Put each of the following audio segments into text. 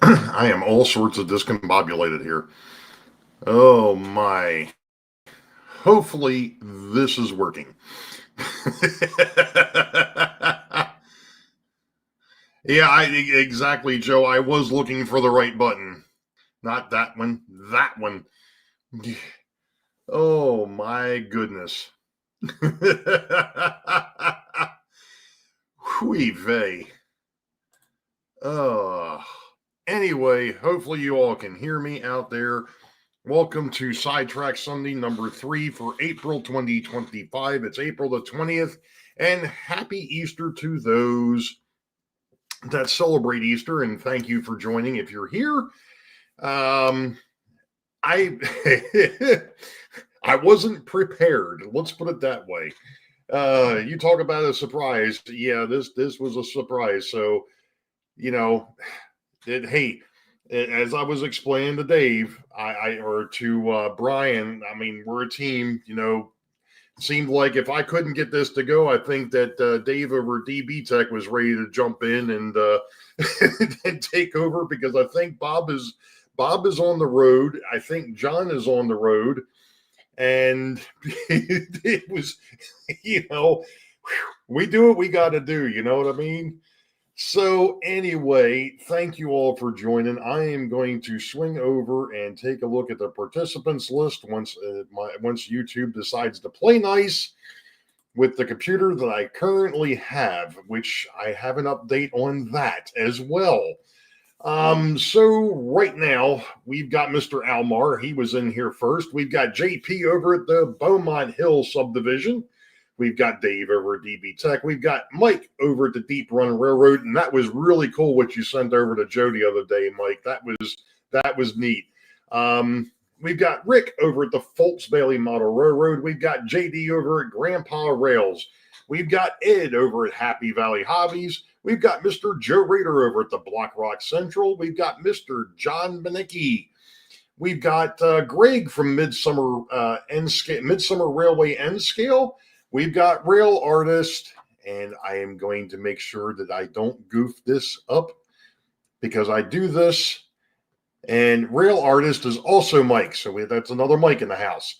I am all sorts of discombobulated here. Oh my. Hopefully, this is working. Exactly, Joe. I was looking for the right button. Not that one, that one. Oh my goodness. Hui vey. Oh. Anyway, hopefully you all can hear me out there. Welcome to Sidetrack Sunday number 3 for April 2025. It's April the 20th, and happy Easter to those that celebrate Easter, and thank you for joining if you're here. I I wasn't prepared. Let's put it that way. You talk about a surprise. Yeah, this was a surprise. So, you know, hey, as I was explaining to Dave, or to Brian, I mean, we're a team. Seemed like if I couldn't get this to go, I think that Dave over DB Tech was ready to jump in and and take over, because I think Bob is on the road. I think John is on the road, and it was, we do what we got to do. You know what I mean? So anyway, thank you all for joining. I am going to swing over and take a look at the participants list once YouTube decides to play nice with the computer that I currently have, which I have an update on that as well. So right now we've got Mr. Almar. He was in here first. We've got JP over at the Beaumont Hill subdivision. We've got Dave over at DB Tech. We've got Mike over at the Deep Run Railroad, and that was really cool what you sent over to Joe the other day, Mike. That was neat. We've got Rick over at the Foltz Bailey Model Railroad. We've got JD over at Grandpa Rails. We've got Ed over at Happy Valley Hobbies. We've got Mr. Joe Rader over at the Black Rock Central. We've got Mr. John Benicki. We've got Greg from Midsummer Railway N Scale. We've got Rail Artist, and I am going to make sure that I don't goof this up, because I do this. And Rail Artist is also Mike, so that's another Mike in the house.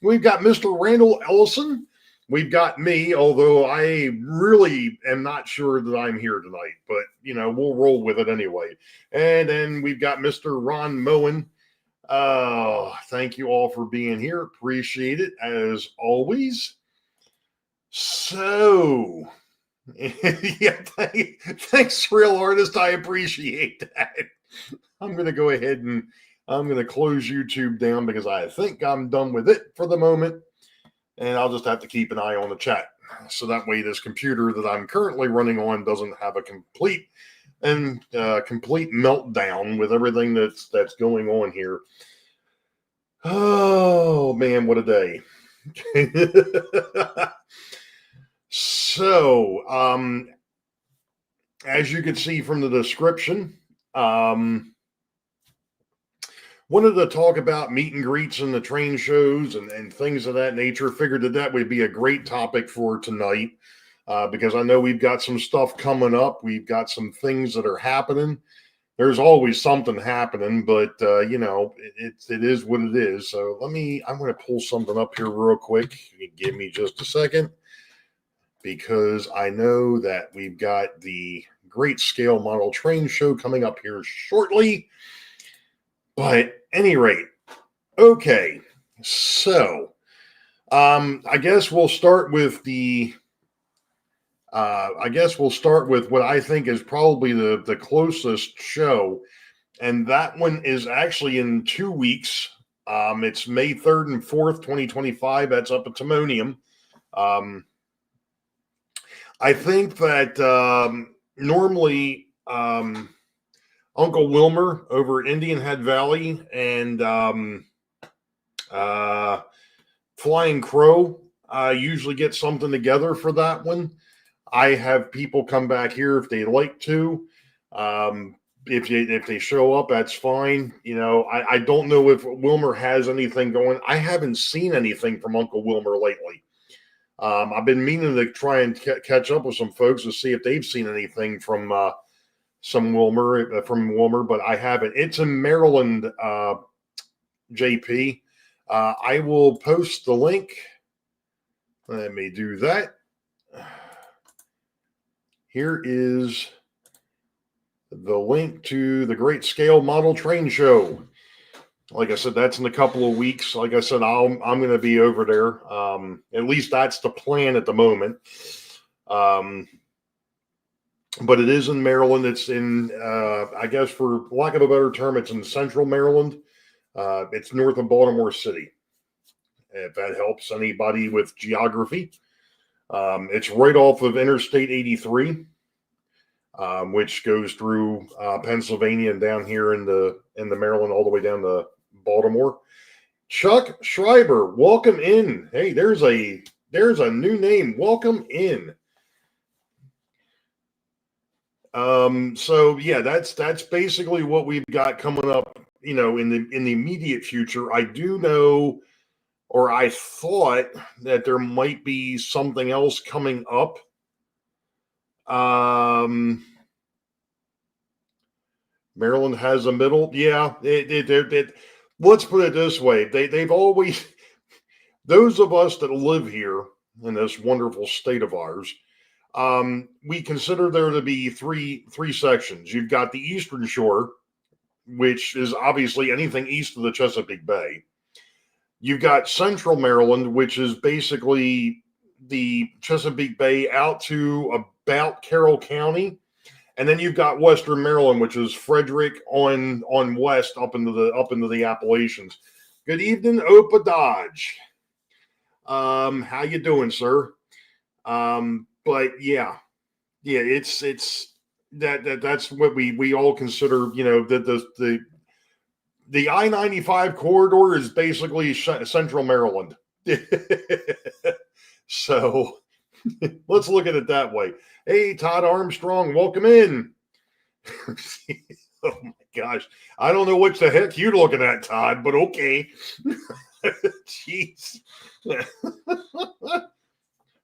We've got Mr. Randall Ellison. We've got me, although I really am not sure that I'm here tonight, but we'll roll with it anyway. And then we've got Mr. Ron Moen. Thank you all for being here. Appreciate it as always. So, yeah, thanks, Real Artist. I appreciate that. I'm going to go ahead and I'm going to close YouTube down, because I think I'm done with it for the moment. And I'll just have to keep an eye on the chat, so that way this computer that I'm currently running on doesn't have a complete meltdown with everything that's going on here. Oh man, what a day. So, as you can see from the description, wanted to talk about meet and greets and the train shows and things of that nature. Figured that would be a great topic for tonight, because I know we've got some stuff coming up. We've got some things that are happening. There's always something happening, but it is what it is. So I'm going to pull something up here real quick. Give me just a second, because I know that we've got the Great Scale Model Train Show coming up here shortly. But at any rate, okay. So I guess we'll start with what I think is probably the closest show, and that one is actually in 2 weeks. It's May 3rd and 4th, 2025. That's up at Timonium. I think that normally Uncle Wilmer over at Indian Head Valley and Flying Crow usually get something together for that one. I have people come back here if they like to. If they show up, that's fine. I don't know if Wilmer has anything going. I haven't seen anything from Uncle Wilmer lately. I've been meaning to try and catch up with some folks to see if they've seen anything from some Wilmer from Wilmer, but I haven't. It's in Maryland, JP. I will post the link. Let me do that. Here is the link to the Great Scale Model Train Show. Like I said, that's in a couple of weeks. Like I said, I'm going to be over there. At least that's the plan at the moment. But it is in Maryland. It's in, I guess, for lack of a better term, it's in central Maryland. It's north of Baltimore City, if that helps anybody with geography. It's right off of Interstate 83, which goes through Pennsylvania and down here in the Maryland all the way down to Baltimore. Chuck Schreiber, welcome in. Hey, there's a new name. Welcome in. So yeah, that's basically what we've got coming up, in the immediate future. I do know, or I thought that there might be something else coming up. Maryland has a middle. Yeah, let's put it this way. They've always, those of us that live here in this wonderful state of ours, we consider there to be three sections. You've got the Eastern Shore, which is obviously anything east of the Chesapeake Bay. You've got Central Maryland, which is basically the Chesapeake Bay out to about Carroll County. And then you've got Western Maryland, which is Frederick on west up into the Appalachians. Good evening, Opa Dodge. How you doing, sir? But yeah, it's that's what we all consider. The I-95 corridor is basically Central Maryland. So let's look at it that way. Hey, Todd Armstrong, welcome in. Oh my gosh, I don't know what the heck you're looking at, Todd, but okay. Jeez.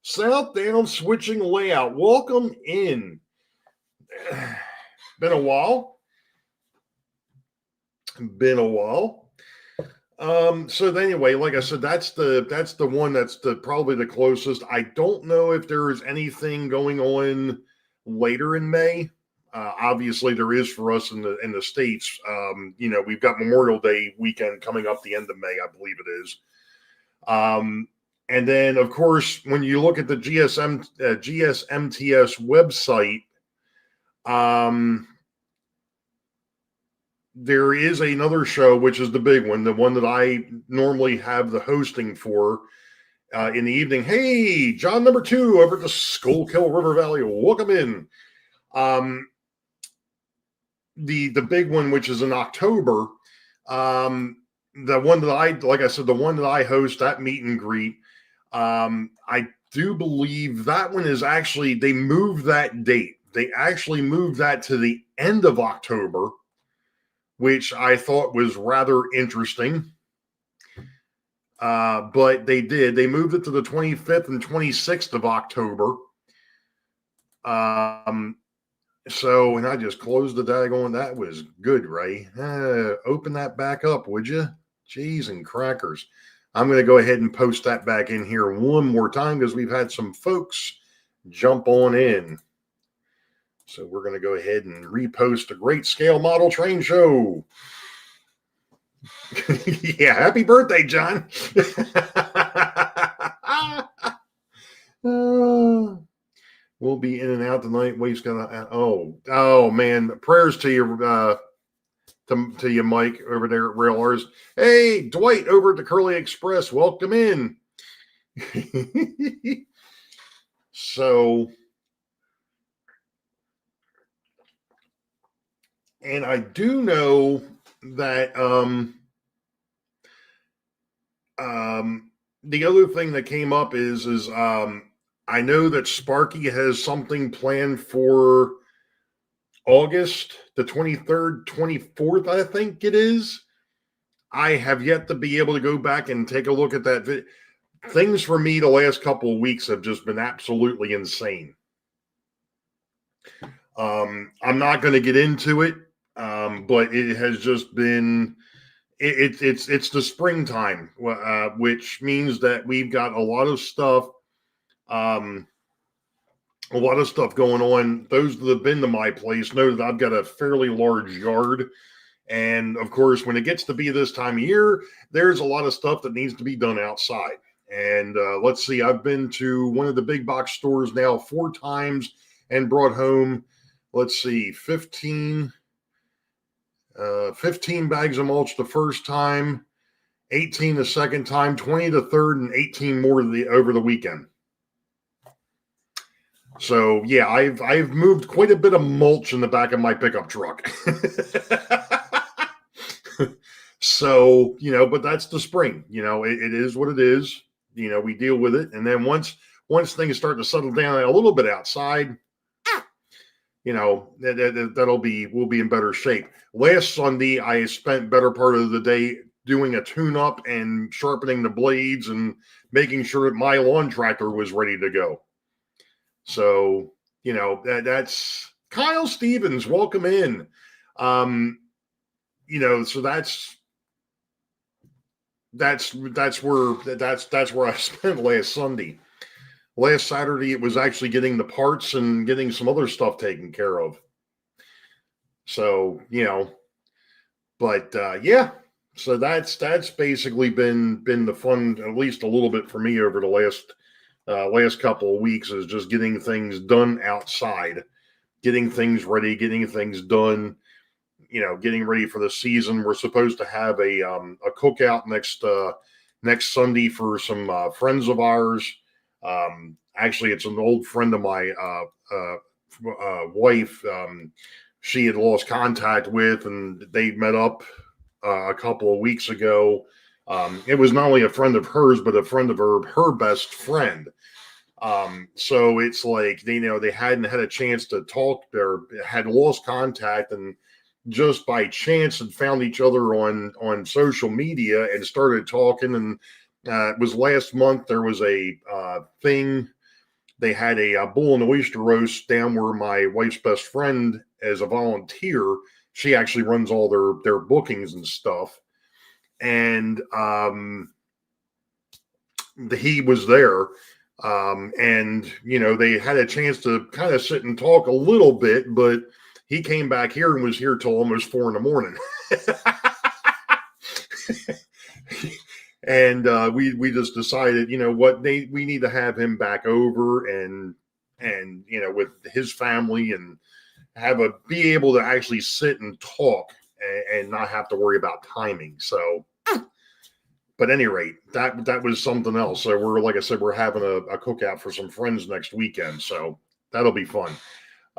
South down switching layout. Welcome in. Been a while. So anyway, like I said, that's the one that's probably the closest. I don't know if there is anything going on later in May. Obviously, there is for us in the States. We've got Memorial Day weekend coming up the end of May, I believe it is. And then, of course, when you look at the GSMTS website, there is another show, which is the big one, the one that I normally have the hosting for in the evening. Hey, John number 2 over at the Schuylkill River Valley. Welcome in. The big one, which is in October, the one that I host, that meet and greet, I do believe that one is actually, they moved that date. They actually moved that to the end of October, which I thought was rather interesting. But they did. They moved it to the 25th and 26th of October. So, and I just closed the daggone. That was good, Ray. Open that back up, would you? Cheese and crackers. I'm going to go ahead and post that back in here one more time because we've had some folks jump on in. So we're going to go ahead and repost the Great Scale Model Train Show. Yeah, happy birthday, John. We'll be in and out tonight. Wave's gonna. Oh man! Prayers to you, to you, Mike, over there at Rail R's. Hey, Dwight, over at the Curly Express. Welcome in. So, and I do know that the other thing that came up is I know that Sparky has something planned for August the 23rd, 24th, I think it is. I have yet to be able to go back and take a look at that. Things for me the last couple of weeks have just been absolutely insane. I'm not going to get into it, but it has just been it's the springtime, which means that we've got um, a lot of stuff going on. Those that have been to my place know that I've got a fairly large yard. And of course, when it gets to be this time of year, there's a lot of stuff that needs to be done outside. And let's see, I've been to one of the big box stores now 4 times and brought home, let's see, 15 bags of mulch the first time, 18 the second time, 20 the third, and 18 more over the weekend. So yeah, I've moved quite a bit of mulch in the back of my pickup truck. So, but that's the spring. It is what it is. We deal with it, and then once things start to settle down a little bit outside, we'll be in better shape. Last Sunday, I spent better part of the day doing a tune-up and sharpening the blades and making sure that my lawn tractor was ready to go. So, that's Kyle Stevens. Welcome in. So that's where I spent last Sunday. Last Saturday, it was actually getting the parts and getting some other stuff taken care of. So, but yeah, so that's basically been the fun, at least a little bit for me over the last couple of weeks, is just getting things done outside, getting things ready, getting things done, getting ready for the season. We're supposed to have a cookout next Sunday for some friends of ours. Actually, it's an old friend of my wife. She had lost contact with, and they met up a couple of weeks ago. It was not only a friend of hers, but a friend of her best friend. So it's like they hadn't had a chance to talk, or had lost contact, and just by chance had found each other on social media and started talking. And it was last month. There was a thing. They had a bull and oyster roast down where my wife's best friend, as a volunteer, she actually runs all their bookings and stuff. And he was there. And they had a chance to kind of sit and talk a little bit, but he came back here and was here till almost 4 a.m. And we just decided, we need to have him back over and with his family, and be able to actually sit and talk and not have to worry about timing. So, but at any rate, that was something else. So like I said, we're having a cookout for some friends next weekend. So that'll be fun.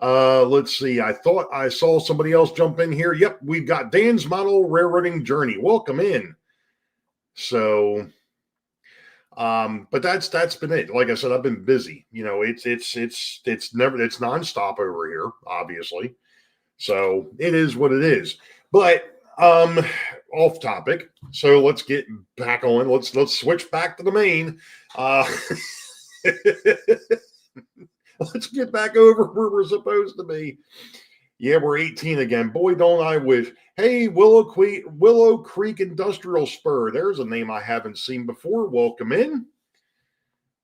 Let's see. I thought I saw somebody else jump in here. Yep, we've got Dan's Model Railroading Journey. Welcome in. So, but that's been it. Like I said, I've been busy. It's nonstop over here, obviously. So it is what it is. But off topic. So let's get back on. Let's switch back to the main. Let's get back over where we're supposed to be. Yeah, we're 18 again. Boy, don't I wish. Hey, Willow Creek Industrial Spur. There's a name I haven't seen before. Welcome in.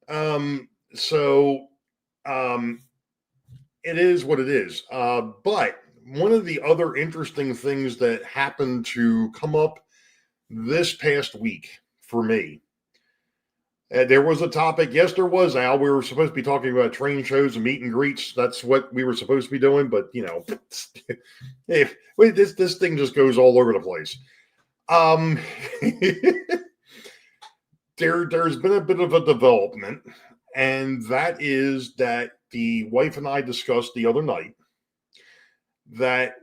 It is what it is. But one of the other interesting things that happened to come up this past week for me, there was a topic. Yes, there was, Al. We were supposed to be talking about train shows and meet and greets. That's what we were supposed to be doing. But, this thing just goes all over the place. There's been a bit of a development, and that is that the wife and I discussed the other night that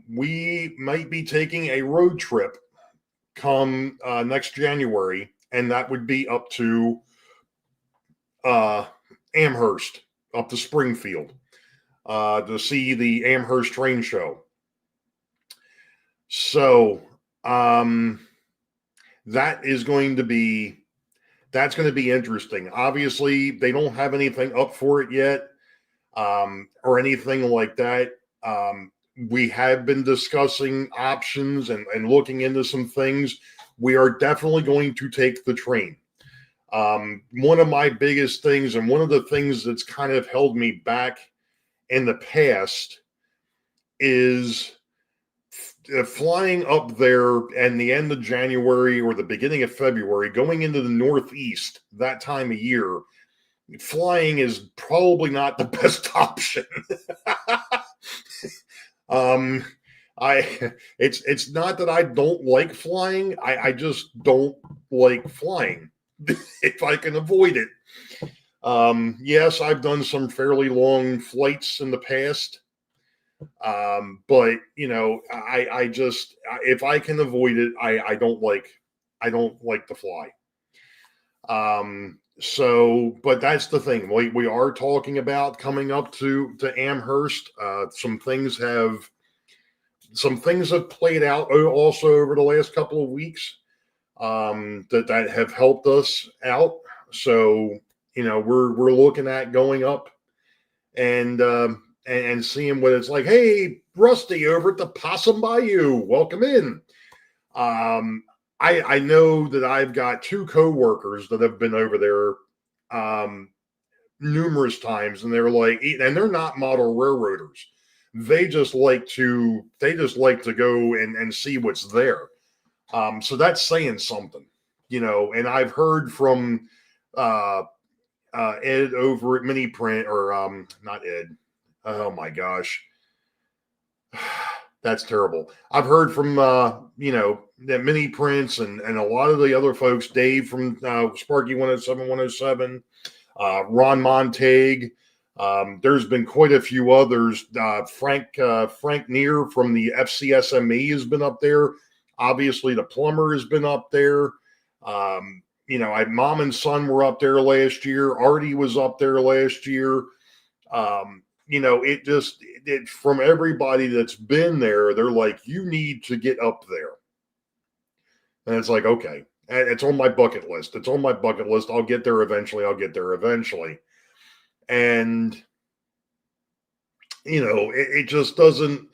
we might be taking a road trip come next January, and that would be up to Amherst, up to Springfield, to see the Amherst train show. So that's going to be interesting. Obviously, they don't have anything up for it yet. or anything like that. We have been discussing options and looking into some things. We are definitely going to take the train. One of my biggest things, and one of the things that's kind of held me back in the past, is flying up there and the end of January or the beginning of February, going into the Northeast that time of year. Flying is probably not the best option. It's not that I don't like flying. I just don't like flying if I can avoid it. Yes, I've done some fairly long flights in the past. But I just, if I can avoid it, I don't like to fly. So, but that's the thing. We are talking about coming up to Amherst. Some things have played out also over the last couple of weeks, that have helped us out. So, we're looking at going up and seeing what it's like. Hey, Rusty over at the Possum Bayou, welcome in. I know that I've got two coworkers that have been over there numerous times, and they're like, and they're not model railroaders. They just like to go and see what's there. So that's saying something, and I've heard from Ed over at Mini Print, or not Ed. Oh my gosh. That's terrible. I've heard from the Mini Prints and a lot of the other folks, Dave from Sparky 107, Ron Montague. There's been quite a few others. Frank Neer from the FCSME has been up there. Obviously, the plumber has been up there. Mom and son were up there last year. Artie was up there last year. It from everybody that's been there, they're like, you need to get up there. And it's like, okay, it's on my bucket list. I'll get there eventually. And, it just doesn't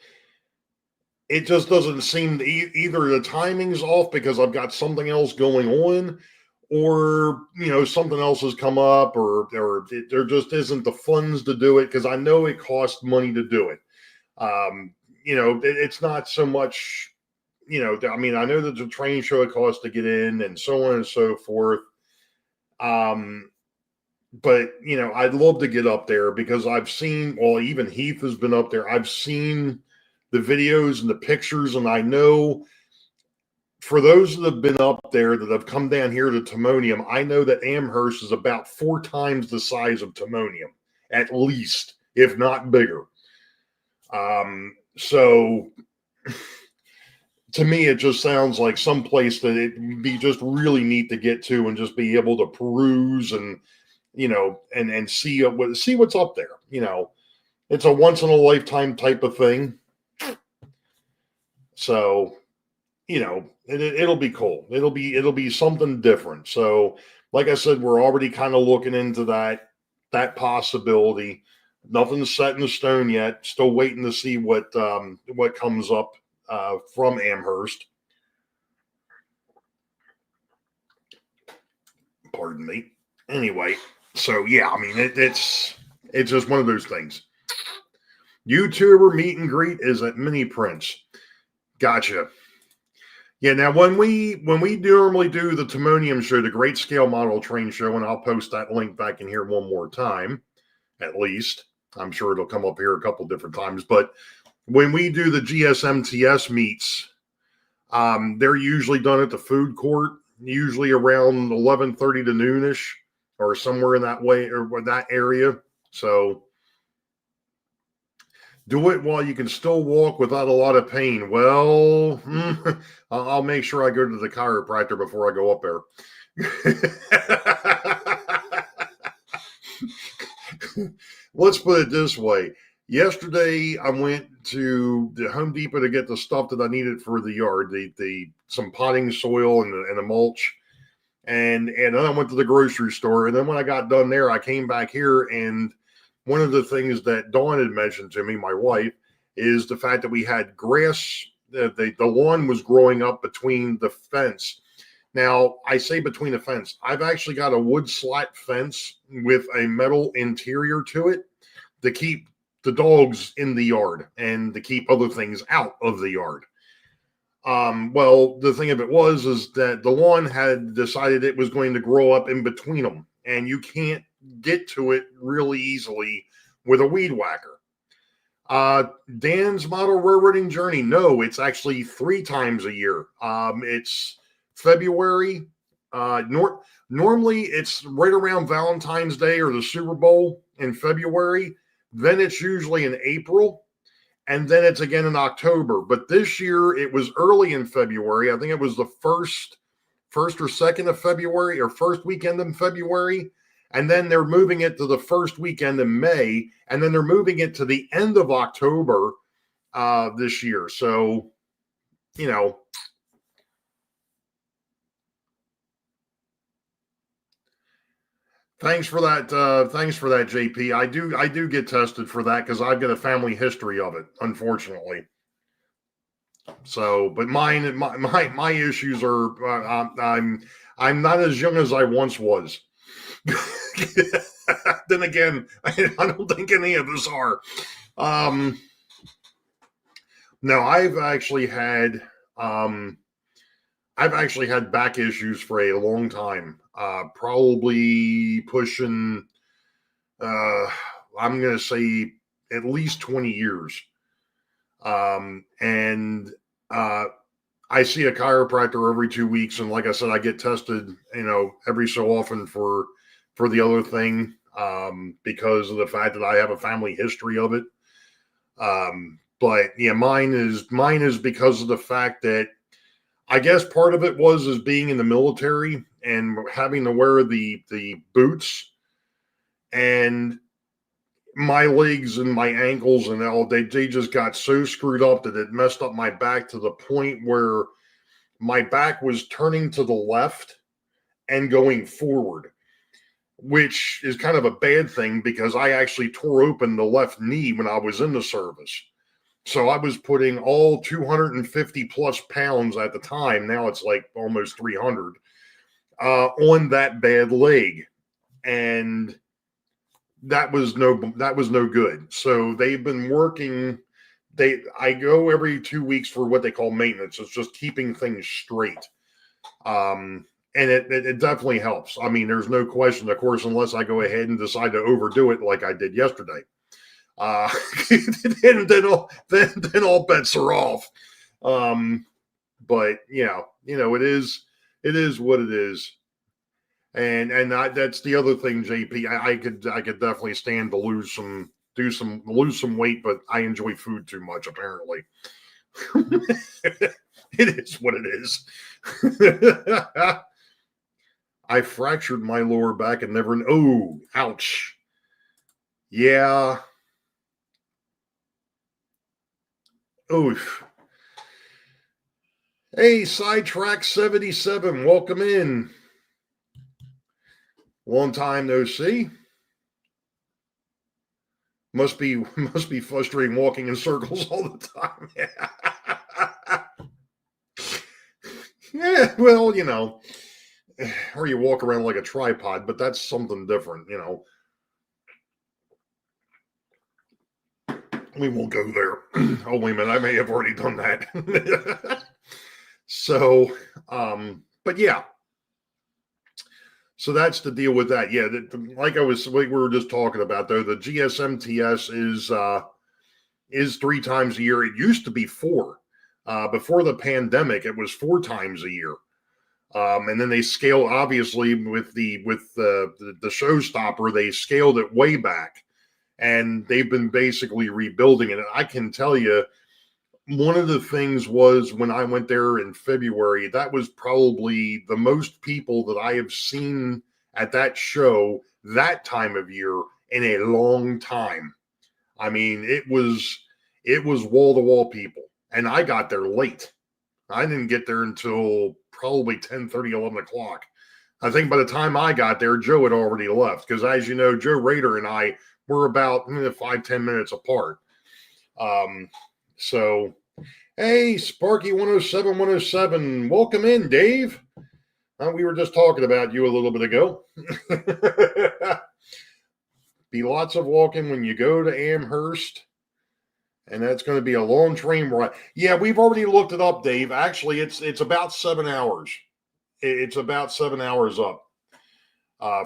seem either the timing's off because I've got something else going on, or something else has come up, or there just isn't the funds to do it, because I know it costs money to do it. It's not so much, I mean, I know that the train show it costs to get in and so on and so forth. But I'd love to get up there because I've seen, well, even Heath has been up there. I've seen the videos and the pictures, and I know for those that have been up there that have come down here to Timonium, I know that Amherst is about 4 times the size of Timonium, at least, if not bigger. So to me, it just sounds like some place that it would be just really neat to get to and just be able to peruse and, and see what's up there. It's a once in a lifetime type of thing. So, it'll be cool. It'll be something different. So, like I said, we're already kind of looking into that possibility. Nothing's set in stone yet. Still waiting to see what comes up from Amherst. Pardon me. Anyway, so yeah, I mean it's just one of those things. YouTuber meet and greet is at Mini Prints. Gotcha. Yeah, now when we normally do the Timonium show, the Great Scale Model Train show, and I'll post that link back in here one more time, at least. I'm sure it'll come up here a couple different times. But when we do the GSMTS meets, they're usually done at the food court, usually around 11:30 to noonish, or somewhere in that way, or that area. So do it while you can still walk without a lot of pain. Well, I'll make sure I go to the chiropractor before I go up there. Let's put it this way. Yesterday, I went to the Home Depot to get the stuff that I needed for the yard, some potting soil and the mulch. And then I went to the grocery store. And then when I got done there, I came back here, and one of the things that Dawn had mentioned to me, my wife, is the fact that we had grass. The lawn was growing up between the fence. Now, I say between the fence. I've actually got a wood slat fence with a metal interior to it to keep the dogs in the yard and to keep other things out of the yard. Well, the thing of it is that the lawn had decided it was going to grow up in between them, and you can't get to it really easily with a weed whacker. Dan's model railroading journey. No, it's actually 3 times a year. It's February. Normally it's right around Valentine's Day or the Super Bowl in February. Then it's usually in April, and then it's again in October. But this year it was early in February. I think it was the first or second of February, or first weekend in February. And then they're moving it to the first weekend in May, and then they're moving it to the end of October this year. So, you know, thanks for that. Thanks for that, JP. I do get tested for that because I've got a family history of it, unfortunately. So, but my issues are I'm not as young as I once was. Then again, I don't think any of us are. No, I've actually had back issues for a long time. Probably pushing I'm going to say at least 20 years. And I see a chiropractor every 2 weeks, and like I said, I get tested, every so often for the other thing, because of the fact that I have a family history of it. But yeah, mine is because of the fact that I guess part of it is being in the military and having to wear the boots, and my legs and my ankles and all, they just got so screwed up that it messed up my back to the point where my back was turning to the left and going forward, which is kind of a bad thing because I actually tore open the left knee when I was in the service. So I was putting all 250 plus pounds at the time. Now it's like almost 300 on that bad leg. And that was no good. So they've been working. I go every 2 weeks for what they call maintenance. It's just keeping things straight. And it definitely helps. I mean, there's no question, of course, unless I go ahead and decide to overdo it like I did yesterday. Then all bets are off. But it is what it is. And that's the other thing, JP. I could definitely stand to lose some weight, but I enjoy food too much, apparently. It is what it is. I fractured my lower back and never. Oh, ouch. Yeah. Oof. Hey, Sidetrack 77, welcome in. Long time no see. Must be frustrating walking in circles all the time. Yeah, well, or you walk around like a tripod, but that's something different, We won't go there. Oh, wait a minute, I may have already done that. So, but yeah. So that's the deal with that. Yeah, like we were just talking about, though, the GSMTS is 3 times a year. It used to be 4. Before the pandemic, it was 4 times a year. And then they scaled, obviously, with the showstopper, they scaled it way back, and they've been basically rebuilding it. And I can tell you, one of the things was when I went there in February, that was probably the most people that I have seen at that show that time of year in a long time. I mean, it was wall-to-wall people, and I got there late. I didn't get there until probably 10:30, 11 o'clock. I think by the time I got there, Joe had already left because, as you know, Joe Rader and I We're about 5-10 minutes apart. So, hey, Sparky 107, welcome in, Dave. We were just talking about you a little bit ago. Be lots of walking when you go to Amherst. And that's going to be a long train ride. Yeah, we've already looked it up, Dave. Actually, it's about 7 hours. It's about 7 hours up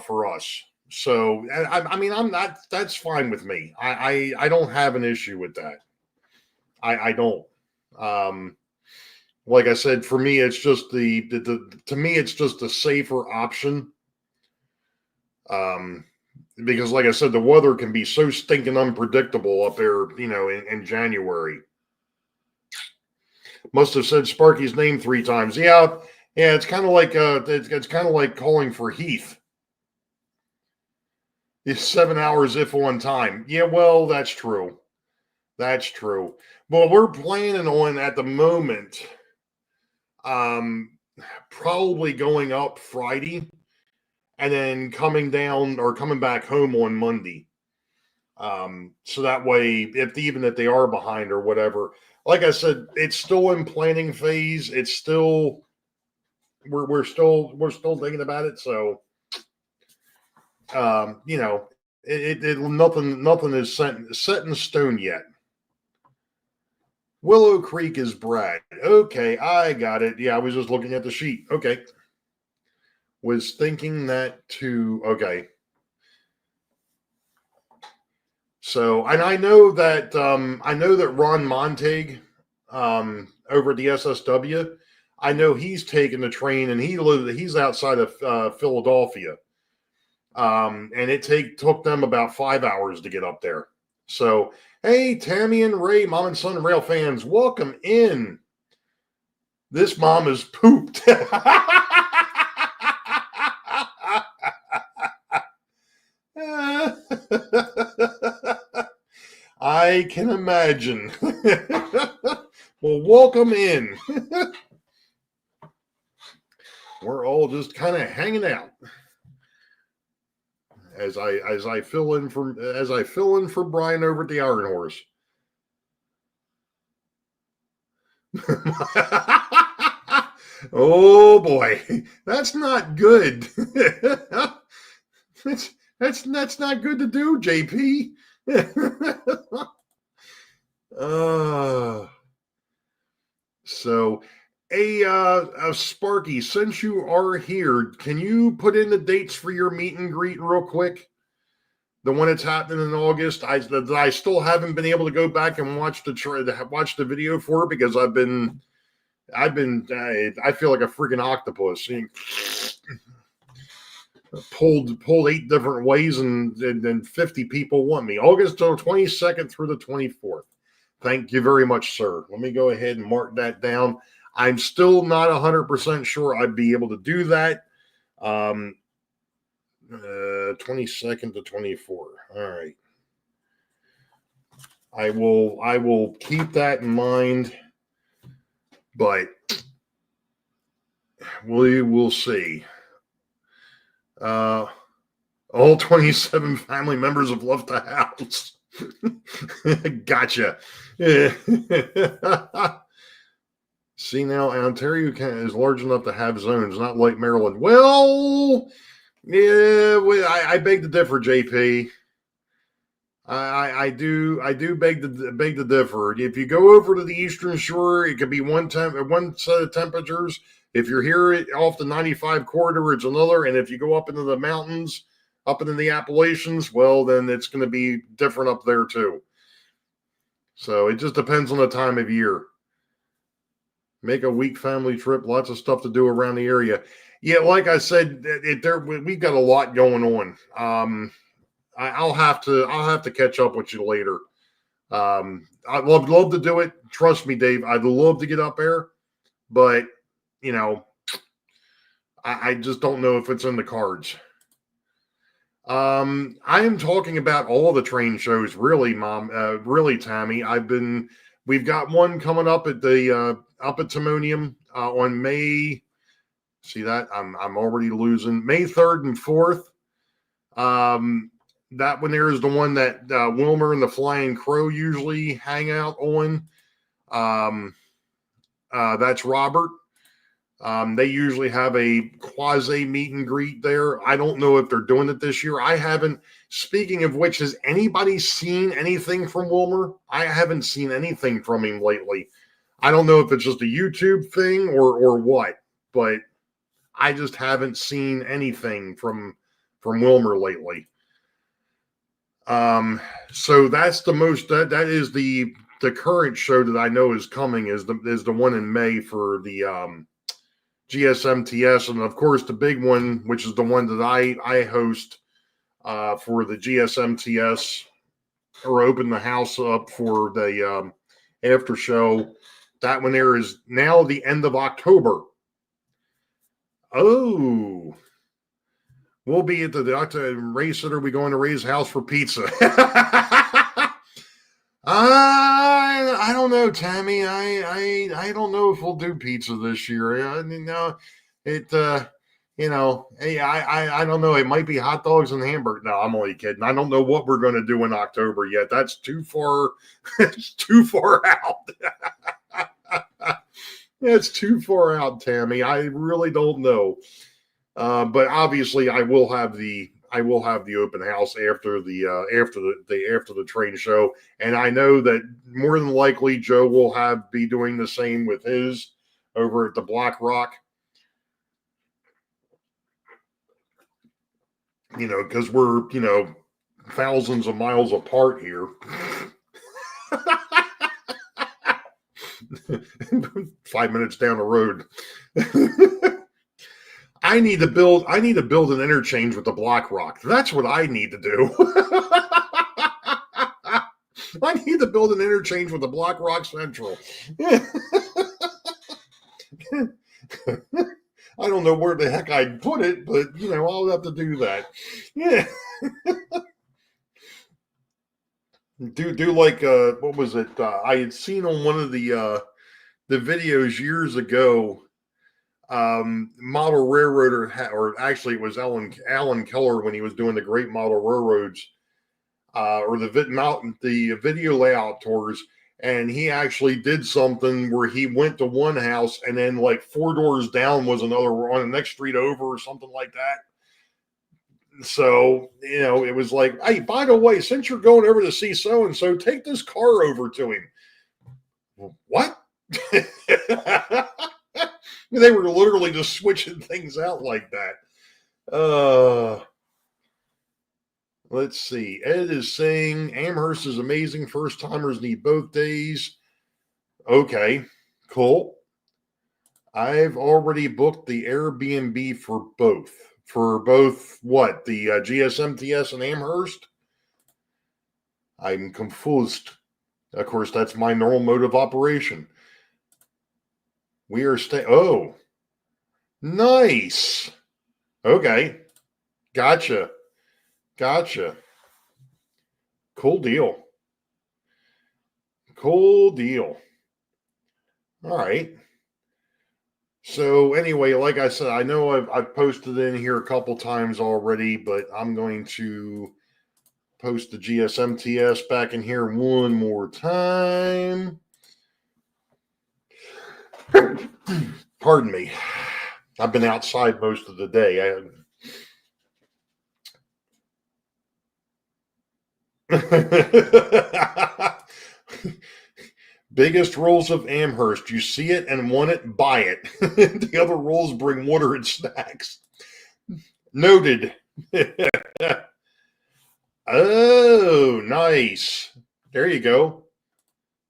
for us. So, I mean, I'm not. That's fine with me. I don't have an issue with that. I don't. Like I said, for me, it's just to me, it's just a safer option. Because, like I said, the weather can be so stinking unpredictable up there, in January. Must have said Sparky's name 3 times. Yeah, it's kind of like it's kind of like calling for Heath. It's 7 hours if on time. Yeah, well, that's true. That's true. Well, we're planning on at the moment, probably going up Friday and then coming down or coming back home on Monday. So that way, even if they are behind or whatever, like I said, it's still in planning phase. It's still we're still thinking about it. So, nothing is set in stone yet. Willow Creek is Brad. Okay, I got it. Yeah, I was just looking at the sheet. Okay. Was thinking that too. Okay. So, and I know that Ron Montague over at the SSW, I know he's taken the train and he's outside of Philadelphia. And it took them about 5 hours to get up there. So, hey, Tammy and Ray, Mom and Son Rail fans, welcome in. This mom is pooped. I can imagine. Well, welcome in. We're all just kind of hanging out as I fill in for Brian over at the Iron Horse. Oh boy, that's not good. that's not good to do, JP. So, Sparky, since you are here, can you put in the dates for your meet and greet real quick? The one that's happening in August. I still haven't been able to go back and watch the video for it because I feel like a freaking octopus. Pulled 8 different ways, and then 50 people want me. August 22nd through the 24th. Thank you very much, sir. Let me go ahead and mark that down. I'm still not 100% sure I'd be able to do that. 22nd to 24. All right. I will keep that in mind, but we will see. All 27 family members have left the house. Gotcha. See, now Ontario is large enough to have zones, not like Maryland. Well, yeah, I beg to differ, JP. I do beg to differ. If you go over to the Eastern Shore, it could be one set of temperatures. If you're here off the 95 corridor, it's another. And if you go up into the mountains, up into the Appalachians, well, then it's going to be different up there too. So it just depends on the time of year. Make a week family trip. Lots of stuff to do around the area. Yeah, like I said, we've got a lot going on. I'll have to catch up with you later. I'd love to do it. Trust me, Dave. I'd love to get up there, but I just don't know if it's in the cards. I am talking about all the train shows, really, Mom. Really, Tammy. We've got one coming up at the up at Timonium on May. See that? I'm already losing May 3rd and 4th. that one there is the one that Wilmer and the Flying Crow usually hang out on. That's Robert. They usually have a quasi meet and greet there. I don't know if they're doing it this year. I haven't. Speaking of which, has anybody seen anything from Wilmer? I haven't seen anything from him lately. I don't know if it's just a YouTube thing or what, but I just haven't seen anything from Wilmer lately. So that's the most that is the current show that I know is coming is the one in May for the GSMTS, and of course the big one, which is the one that I host for the GSMTS, or open the house up for the after show. That one there is now the end of October. Oh, we'll be at the Ray said, are we going to Ray's house for pizza? I don't know, Tammy. I don't know if we'll do pizza this year. I mean, no, it hey, I don't know. It might be hot dogs and hamburger. No, I'm only kidding. I don't know what we're going to do in October yet. That's too far. It's too far out. That's too far out, Tammy. I really don't know. But obviously, I will have the open house after the train show, and I know that more than likely Joe will be doing the same with his over at the Black Rock. Because we're thousands of miles apart here. 5 minutes down the road. I need to build an interchange with the Black Rock. That's what I need to do. I need to build an interchange with the Black Rock Central. I don't know where the heck I'd put it, but I'll have to do that. Yeah. do like what was it? I had seen on one of the videos years ago. Model Railroader, or actually it was Alan Keller when he was doing the Great Model Railroads, or the video layout tours, and he actually did something where he went to one house and then like 4 doors down was another on the next street over or something like that. So it was like, hey, by the way, since you're going over to see so and so, take this car over to him. What? They were literally just switching things out like that. Let's see. Ed is saying Amherst is amazing. First timers need both days. Okay, cool. I've already booked the Airbnb for both. For both what? The GSMTS and Amherst? I'm confused. Of course, that's my normal mode of operation. We are oh, nice. Okay. Gotcha. Cool deal. All right. So anyway, like I said, I know I've posted in here a couple times already, but I'm going to post the GSMTS back in here one more time. Pardon me. I've been outside most of the day. Biggest rules of Amherst: you see it and want it, buy it. The other rules: bring water and snacks. Noted. Oh, nice. There you go.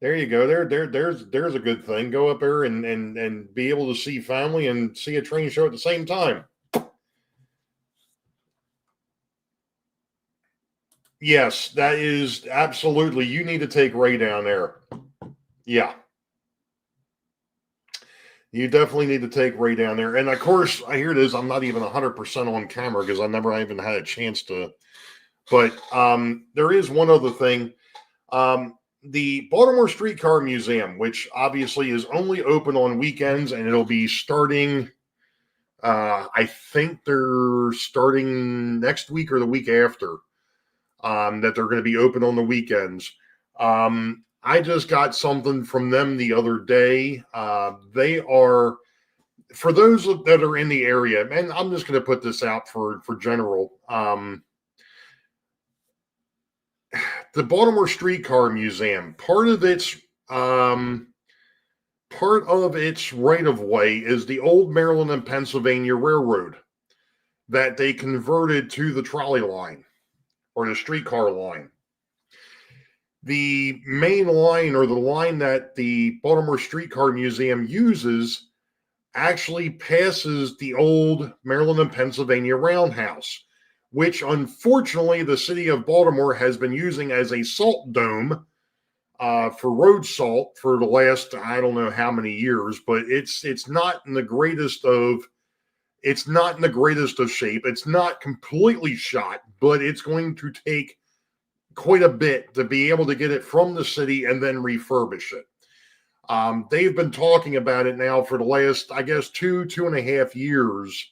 There's a good thing. Go up there and be able to see family and see a train show at the same time. Yes, that is absolutely. You need to take Ray down there. Yeah. You definitely need to take Ray down there. And of course, here it is. I'm not even 100% on camera because I never even had a chance to. But there is one other thing. The Baltimore Streetcar Museum, which obviously is only open on weekends, and it'll be starting, I think they're starting next week or the week after. that they're going to be open on the weekends. I just got something from them the other day. They are, for those that are in the area, and I'm just going to put this out for general. The Baltimore Streetcar Museum, part of its right of way is the old Maryland and Pennsylvania Railroad that they converted to the trolley line or the streetcar line. The main line, or the line that the Baltimore Streetcar Museum uses, actually passes the old Maryland and Pennsylvania Roundhouse, which unfortunately the city of Baltimore has been using as a salt dome for road salt for the last, I don't know how many years, but it's not in the greatest of shape. It's not completely shot, but it's going to take quite a bit to be able to get it from the city and then refurbish it. They've been talking about it now for the last, I guess, 2.5 years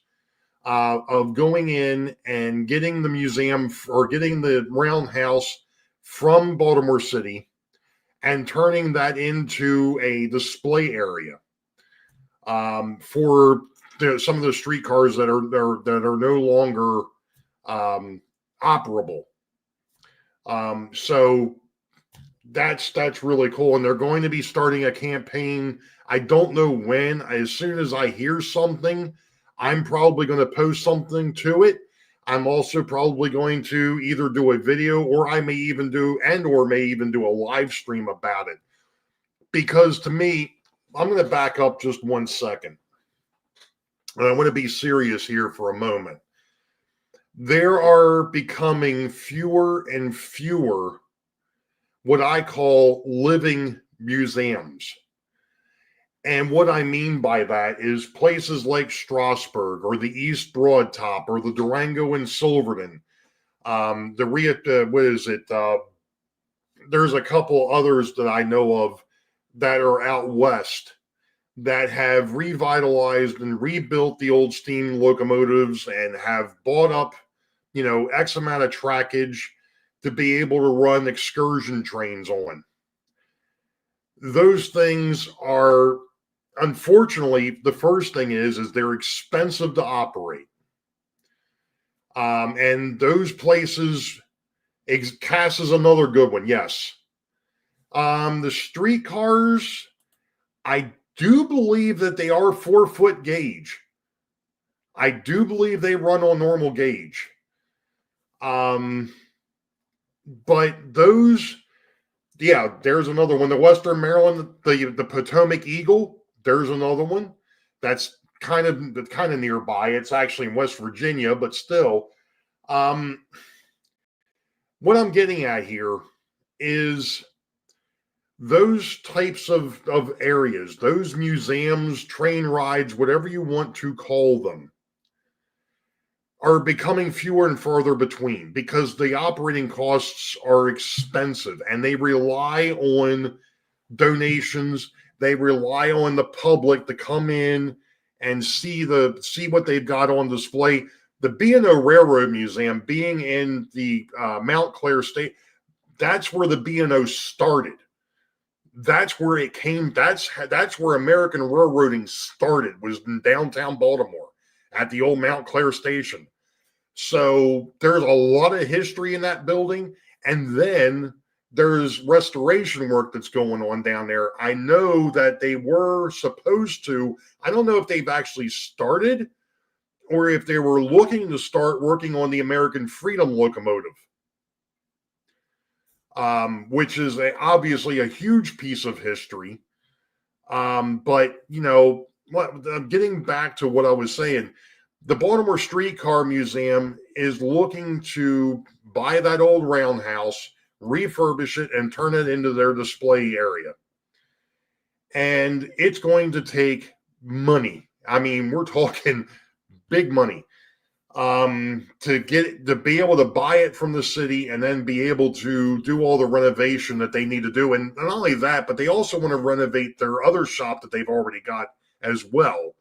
of going in and getting the museum or getting the Roundhouse from Baltimore City and turning that into a display area for some of the streetcars that are no longer operable. So that's really cool, and they're going to be starting a campaign. I don't know when. As soon as I hear something, I'm probably going to post something to it. I'm also probably going to either do a video, or I may even do a live stream about it. Because to me, I'm going to back up just 1 second, and I want to be serious here for a moment. There are becoming fewer and fewer what I call living museums. And what I mean by that is places like Strasburg or the East Broad Top or the Durango and Silverton. There's a couple others that I know of that are out west that have revitalized and rebuilt the old steam locomotives and have bought up, X amount of trackage to be able to run excursion trains on. Those things are, unfortunately, the first thing is they're expensive to operate. And those places, Cass is another good one, yes. The streetcars, I do believe that they are 4-foot gauge. I do believe they run on normal gauge. But those, there's another one. The Western Maryland, the Potomac Eagle, there's another one. That's kind of nearby. It's actually in West Virginia, but still. What I'm getting at here is those types of areas, those museums, train rides, whatever you want to call them, are becoming fewer and farther between because the operating costs are expensive and they rely on donations. They rely on the public to come in and see what they've got on display. The B&O Railroad Museum being in the Mount Clair State, that's where the B&O started. That's where it came. That's where American railroading started, was in downtown Baltimore at the old Mount Clair station. So there's a lot of history in that building. And then there's restoration work that's going on down there. I know that they were supposed to, I don't know if they've actually started or if they were looking to start working on the American Freedom locomotive, which is obviously a huge piece of history. But, getting back to what I was saying, the Baltimore Streetcar Museum is looking to buy that old roundhouse, refurbish it, and turn it into their display area. And it's going to take money. I mean, we're talking big money to be able to buy it from the city and then be able to do all the renovation that they need to do. And not only that, but they also want to renovate their other shop that they've already got as well.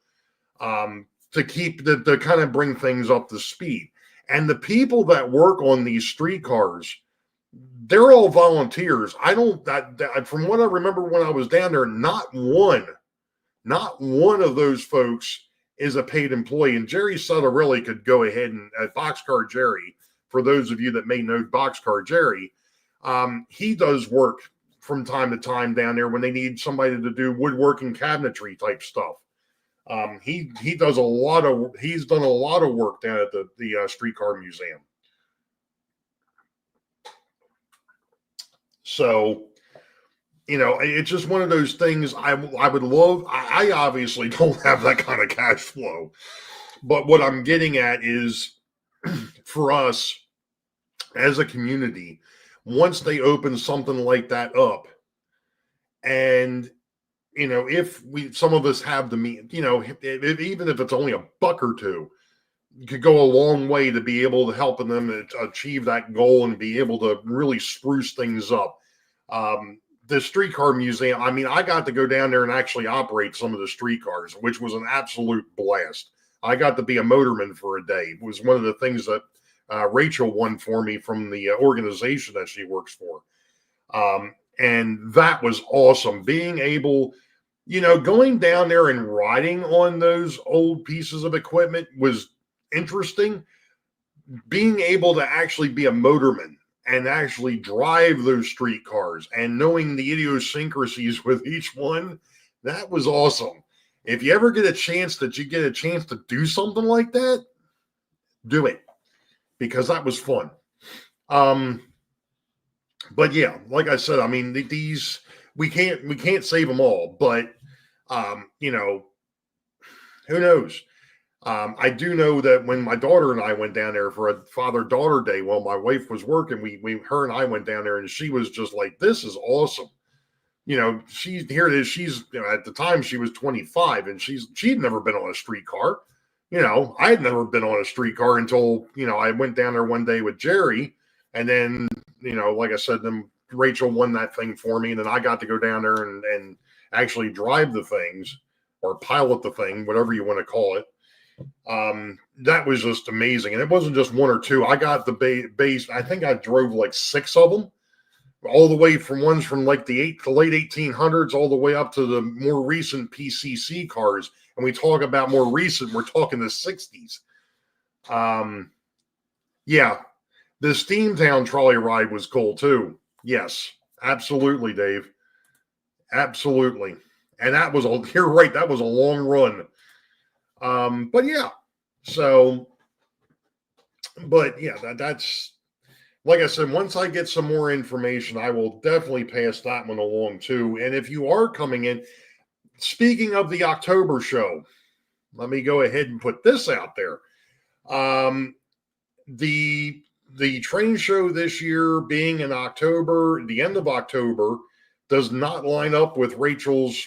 To kind of bring things up to speed. And the people that work on these streetcars, they're all volunteers. I don't, from what I remember when I was down there, not one of those folks is a paid employee. And Jerry Sutterelli could go ahead and, Boxcar Jerry, for those of you that may know Boxcar Jerry, he does work from time to time down there when they need somebody to do woodworking cabinetry type stuff. He's done a lot of work down at the Streetcar Museum. So, it's just one of those things I would love. I obviously don't have that kind of cash flow, but what I'm getting at is for us as a community, once they open something like that up, and if some of us have the means, even if it's only $1 or $2, could go a long way to be able to helping them achieve that goal and be able to really spruce things up. The Streetcar Museum, I mean, I got to go down there and actually operate some of the streetcars, which was an absolute blast. I got to be a motorman for a day. It was one of the things that Rachel won for me from the organization that she works for. And that was awesome. Being able, going down there and riding on those old pieces of equipment was interesting. Being able to actually be a motorman and actually drive those streetcars and knowing the idiosyncrasies with each one, that was awesome. If you ever get a chance to do something like that, do it, because that was fun. But yeah, like I said, I mean, these, we can't save them all, but who knows? I do know that when my daughter and I went down there for a father-daughter day while my wife was working, her and I went down there, and she was just like, "This is awesome." Here it is. She's, at the time she was 25, and she'd never been on a streetcar. I had never been on a streetcar until, I went down there one day with Jerry, and then, like I said, then Rachel won that thing for me, and then I got to go down there and actually drive the things or pilot the thing, whatever you want to call it. That was just amazing. And it wasn't just 1 or 2. I got the base. I think I drove like 6 of them, all the way from ones from like the late 1800s, all the way up to the more recent PCC cars. And we talk about more recent, we're talking the 60s. Yeah, the Steamtown trolley ride was cool too. Yes, absolutely, Dave. Absolutely. And you're right, that was a long run. But yeah, that's, like I said, once I get some more information, I will definitely pass that one along too. And if you are coming in, speaking of the October show, let me go ahead and put this out there. The train show this year being in October, the end of October, does not line up with Rachel's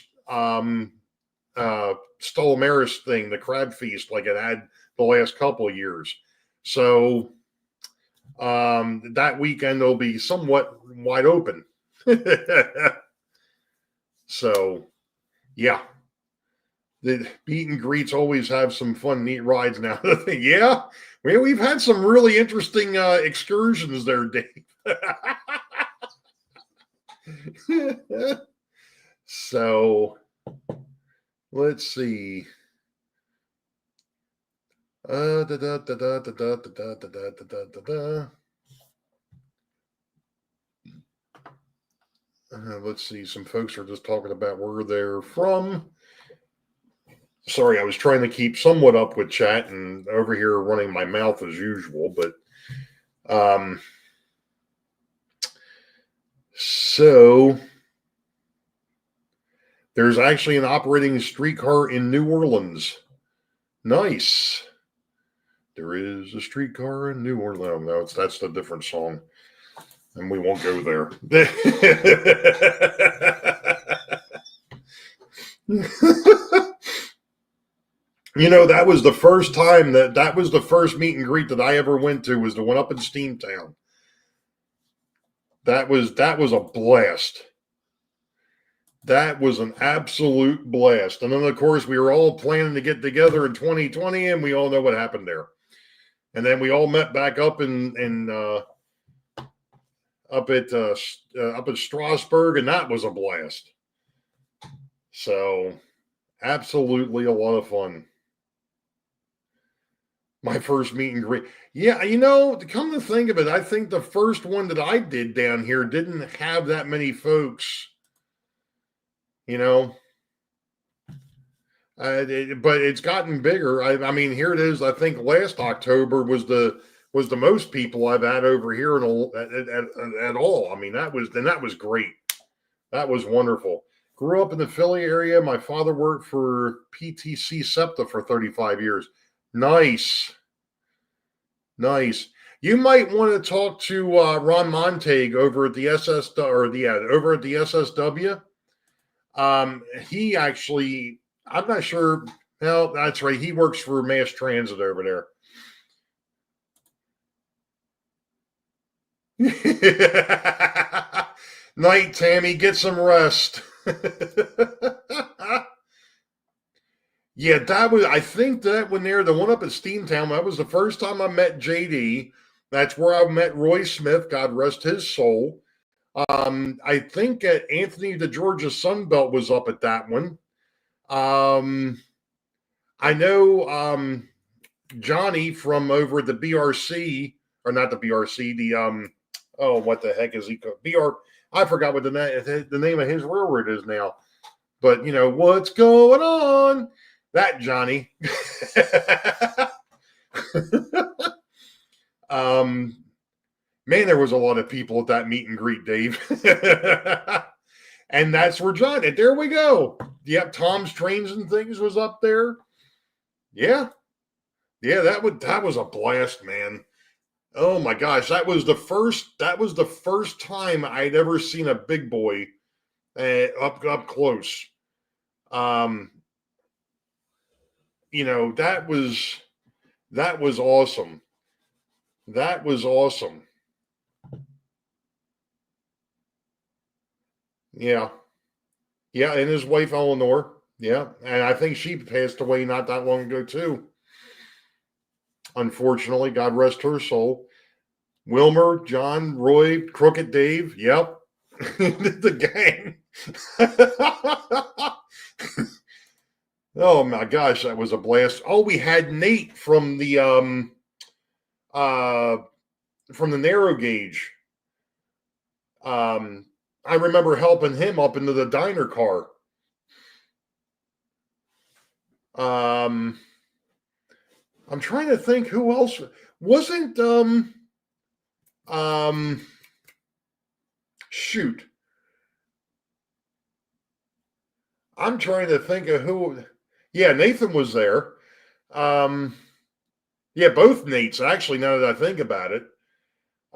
Stolamaris thing, the crab feast, like it had the last couple of years. So that weekend will be somewhat wide open. So yeah, the meet and greets always have some fun, neat rides now. Yeah, we've had some really interesting excursions there, Dave. So let's see. Let's see. Some folks are just talking about where they're from. Sorry, I was trying to keep somewhat up with chat and over here running my mouth as usual, but so there's actually an operating streetcar in New Orleans. Nice. There is a streetcar in New Orleans. No, that's a different song, and we won't go there. That was the first time that was the first meet and greet that I ever went to, was the one up in Steamtown. That was a blast. That was an absolute blast. And then, of course, we were all planning to get together in 2020, and we all know what happened there. and then we all met back up up at Strasbourg, and that was a blast. So, absolutely a lot of fun. My first meet and greet. Yeah, to come to think of it, I think the first one that I did down here didn't have that many folks. But it's gotten bigger. I mean, here it is. I think last October was the most people I've had over here at all. I mean, that was great. That was wonderful. Grew up in the Philly area. My father worked for PTC SEPTA for 35 years. Nice. You might want to talk to Ron Montague over at the over at the SSW. He actually, I'm not sure. No, that's right. He works for Mass Transit over there. Night, Tammy. Get some rest. Yeah, I think that when they're the one up at Steamtown, that was the first time I met JD. That's where I met Roy Smith, God rest his soul. I think Anthony DeGeorgia Sunbelt was up at that one. I know Johnny from over at the BRC, or not the BRC, the what the heck is he called? I forgot what the name of his railroad is now. But what's going on? That Johnny. Man, there was a lot of people at that meet and greet, Dave. And that's where John, and there we go. Yep, Tom's Trains and Things was up there. Yeah, that was a blast, man. Oh my gosh, that was the first time I'd ever seen a big boy up close. That was awesome. That was awesome. Yeah. Yeah, and his wife Eleanor. Yeah, and I think she passed away not that long ago too. Unfortunately, God rest her soul. Wilmer, John, Roy, Crooked Dave. Yep. The gang. Oh my gosh, that was a blast. Oh, we had Nate from the narrow gauge. I remember helping him up into the diner car. I'm trying to think who else wasn't shoot. I'm trying to think of who. Yeah, Nathan was there. Yeah, both Nates, actually, now that I think about it.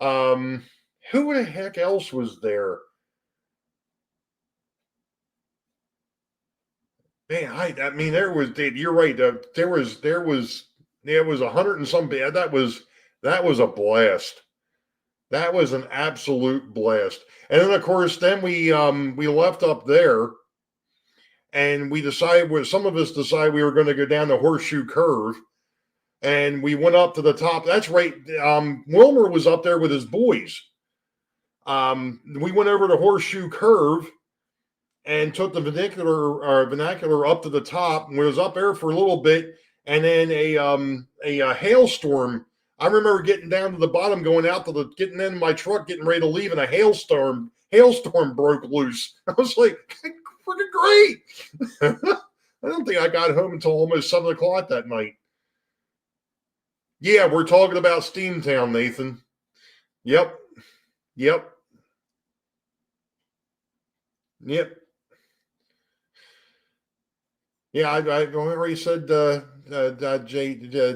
Who the heck else was there? Man, I mean, there was. You're right. There was 100 and some. That was a blast. That was an absolute blast. And then, of course, then we left up there, and we decided. Some of us decided we were going to go down the Horseshoe Curve, and we went up to the top. That's right. Wilmer was up there with his boys. We went over the Horseshoe Curve and took the vernacular up to the top, and we was up there for a little bit, and then a hailstorm. I remember getting down to the bottom, going out to getting in my truck, getting ready to leave, and a hailstorm broke loose. I was like, freaking great. I don't think I got home until almost 7 o'clock that night. Yeah, we're talking about Steamtown, Nathan. Yep. Yeah, I already said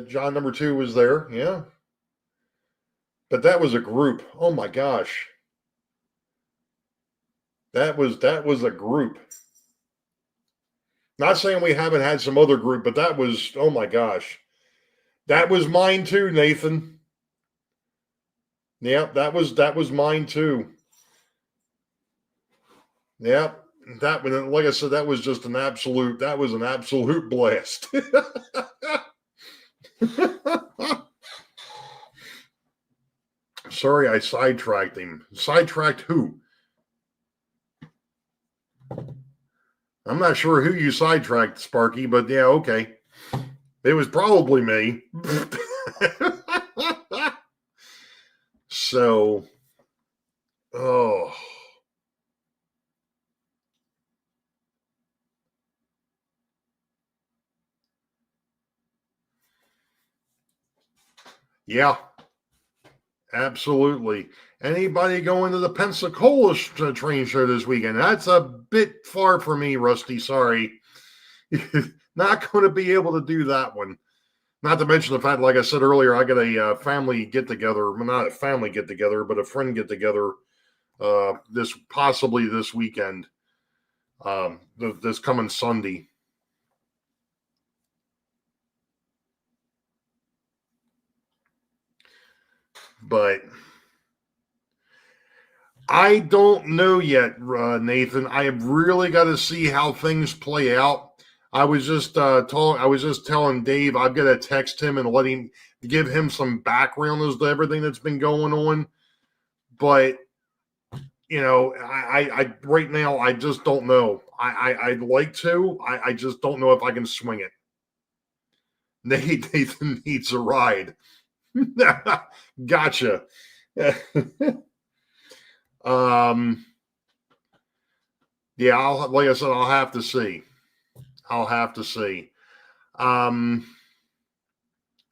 John number 2 was there. Yeah. But that was a group. Oh my gosh. That was a group. Not saying we haven't had some other group, but that was, oh my gosh. That was mine too, Nathan. Yep, that was mine too. Yep. That one, like I said, that was an absolute blast. sorry, I sidetracked him. Sidetracked who? I'm not sure who you sidetracked, Sparky, but yeah, okay. It was probably me. So, oh. Yeah, absolutely. Anybody going to the Pensacola train show this weekend? That's a bit far for me, Rusty. Sorry. Not going to be able to do that one. Not to mention the fact, like I said earlier, I got a family get together. Well, not a family get together, but a friend get together this weekend, this coming Sunday. But I don't know yet, Nathan. I have really got to see how things play out. I was just telling Dave I've got to text him and give him some background as to everything that's been going on. But I right now I just don't know. I'd like to. I just don't know if I can swing it. Nathan needs a ride. Gotcha. Yeah, like I said, I'll have to see. I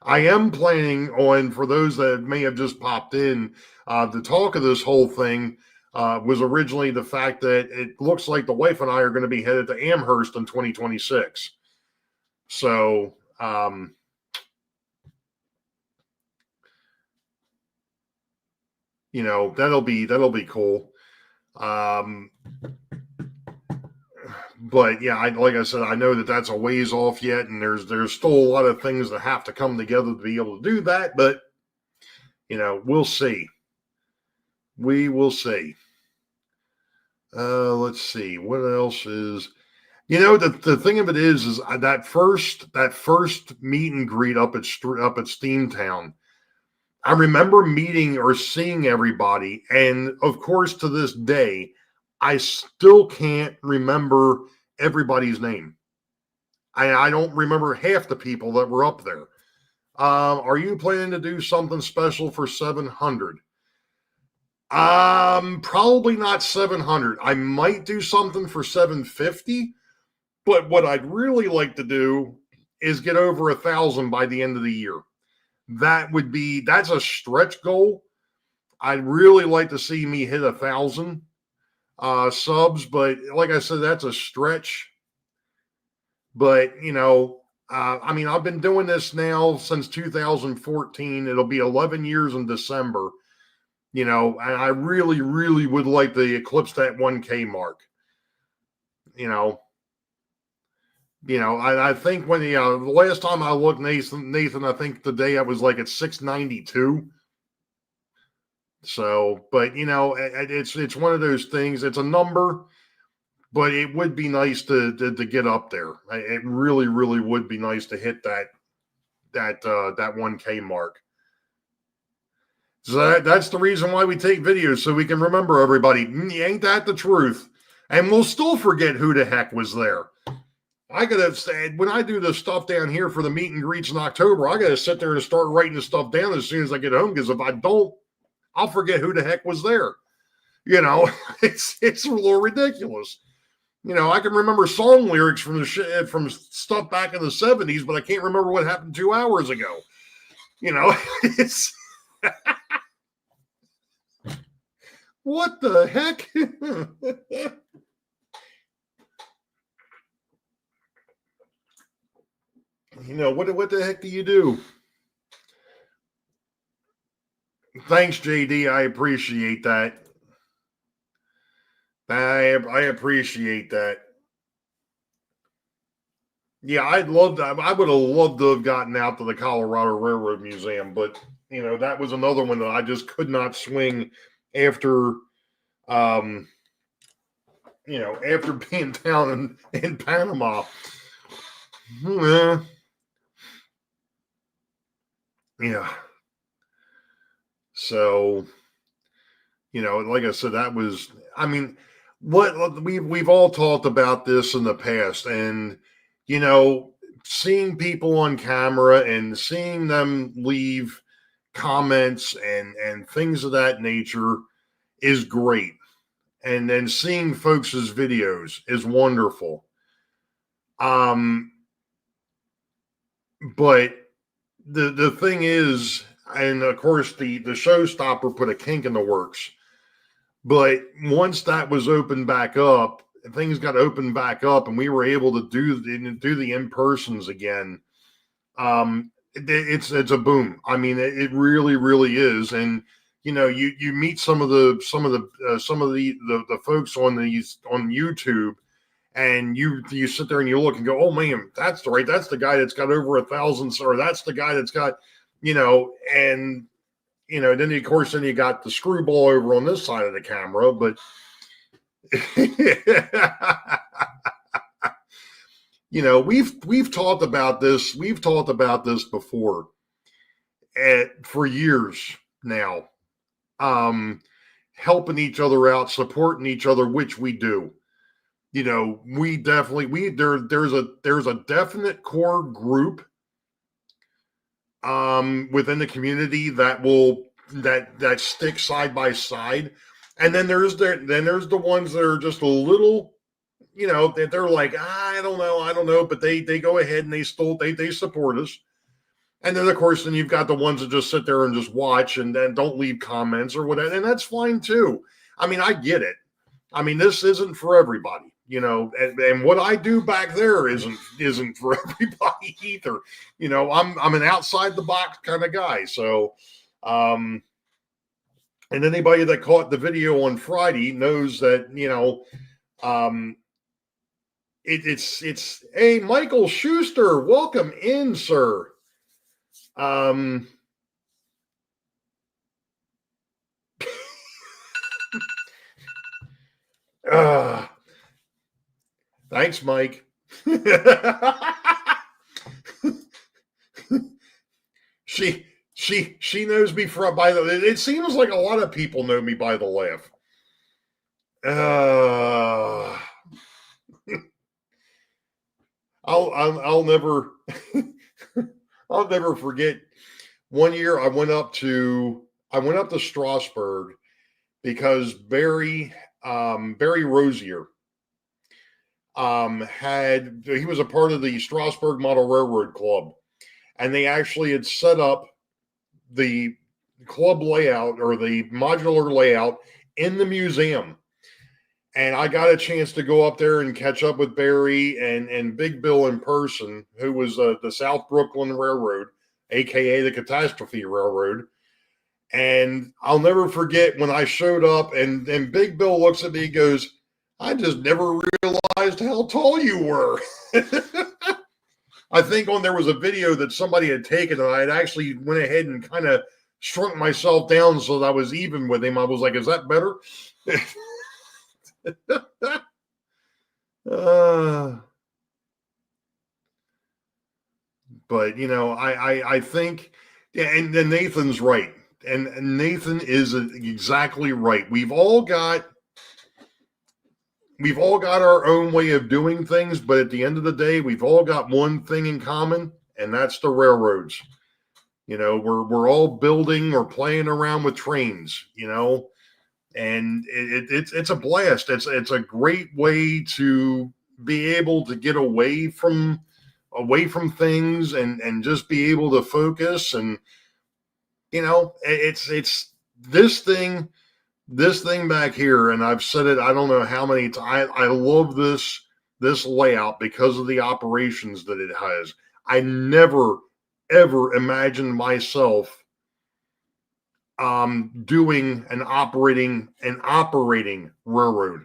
am planning on, for those that may have just popped in, the talk of this whole thing was originally the fact that it looks like the wife and I are going to be headed to Amherst in 2026. So, that'll be cool. But yeah, like I said, I know that that's a ways off yet, and there's still a lot of things that have to come together to be able to do that. But we'll see. We will see. Let's see what else is. The thing of it is that first meet and greet up at Steamtown. I remember meeting or seeing everybody, and of course, to this day, I still can't remember everybody's name. I don't remember half the people that were up there. Are you planning to do something special for 700? Probably not 700. I might do something for 750, but what I'd really like to do is get over 1,000 by the end of the year. That's a stretch goal. I'd really like to see me hit 1,000 subs, but like I said, that's a stretch. But I've been doing this now since 2014. It'll be 11 years in December. And I really, really would like to eclipse that 1K mark. I think when the last time I looked, Nathan, I think the day I was like at 692. So, but it's one of those things. It's a number, but it would be nice to get up there. It really, really would be nice to hit that 1K mark. So that's the reason why we take videos, so we can remember everybody. Ain't that the truth? And we'll still forget who the heck was there. I gotta say, when I do the stuff down here for the meet and greets in October, I gotta sit there and start writing the stuff down as soon as I get home, because if I don't, I'll forget who the heck was there. It's a little ridiculous. I can remember song lyrics from from stuff back in the 70s, but I can't remember what happened 2 hours ago. It's what the heck? What the heck do you do? Thanks, JD. I appreciate that. I appreciate that. Yeah, I would have loved to have gotten out to the Colorado Railroad Museum, but that was another one that I just could not swing after after being down in Panama. Yeah. So like I said, that was, I mean, what we've all talked about this in the past, and you know, seeing people on camera and seeing them leave comments and things of that nature is great. And then seeing folks' videos is wonderful. Um, but the thing is, and of course the showstopper put a kink in the works. But once that was opened back up, things got opened back up, and we were able to do the in persons again. It's a boom. I mean, it really really is. And you meet some of the folks on YouTube, and you sit there and you look and go, oh man, that's the guy that's got over 1,000, or that's the guy that's got, and then of course then you got the screwball over on this side of the camera, but we've talked about this. We've talked about this before, for years now. Helping each other out, supporting each other, which we do. We definitely there's a definite core group within the community that stick side by side, and then there's the ones that are just a little, that they're like, I don't know, but they go ahead and they support us. And then of course then you've got the ones that just sit there and just watch and then don't leave comments or whatever, and that's fine too. I mean, I get it. I mean, this isn't for everybody. And what I do back there isn't for everybody either. I'm an outside the box kind of guy. So, and anybody that caught the video on Friday knows that, it's hey, Michael Schuster, welcome in, sir. Thanks, Mike. She knows me by the. It seems like a lot of people know me by the laugh. I'll never I'll never forget. One year I went up to Strasburg because Barry Rosier he was a part of the Strasburg Model Railroad Club, and they actually had set up the club layout or the modular layout in the museum. And I got a chance to go up there and catch up with Barry and Big Bill in person, who was the South Brooklyn Railroad, aka the Catastrophe Railroad. And I'll never forget when I showed up, and Big Bill looks at me and goes, I just never realized how tall you were. I think there was a video that somebody had taken, and I had actually went ahead and kind of shrunk myself down so that I was even with him. I was like, is that better? But I think, yeah, and Nathan's right, and Nathan is exactly right. We've all got our own way of doing things, but at the end of the day, we've all got one thing in common, and that's the railroads. We're all building or playing around with trains, and it's a blast. It's a great way to be able to get away from things and just be able to focus. And it's this thing back here, and I've said it I don't know how many times. I love this layout because of the operations that it has. I never ever imagined myself doing an operating railroad,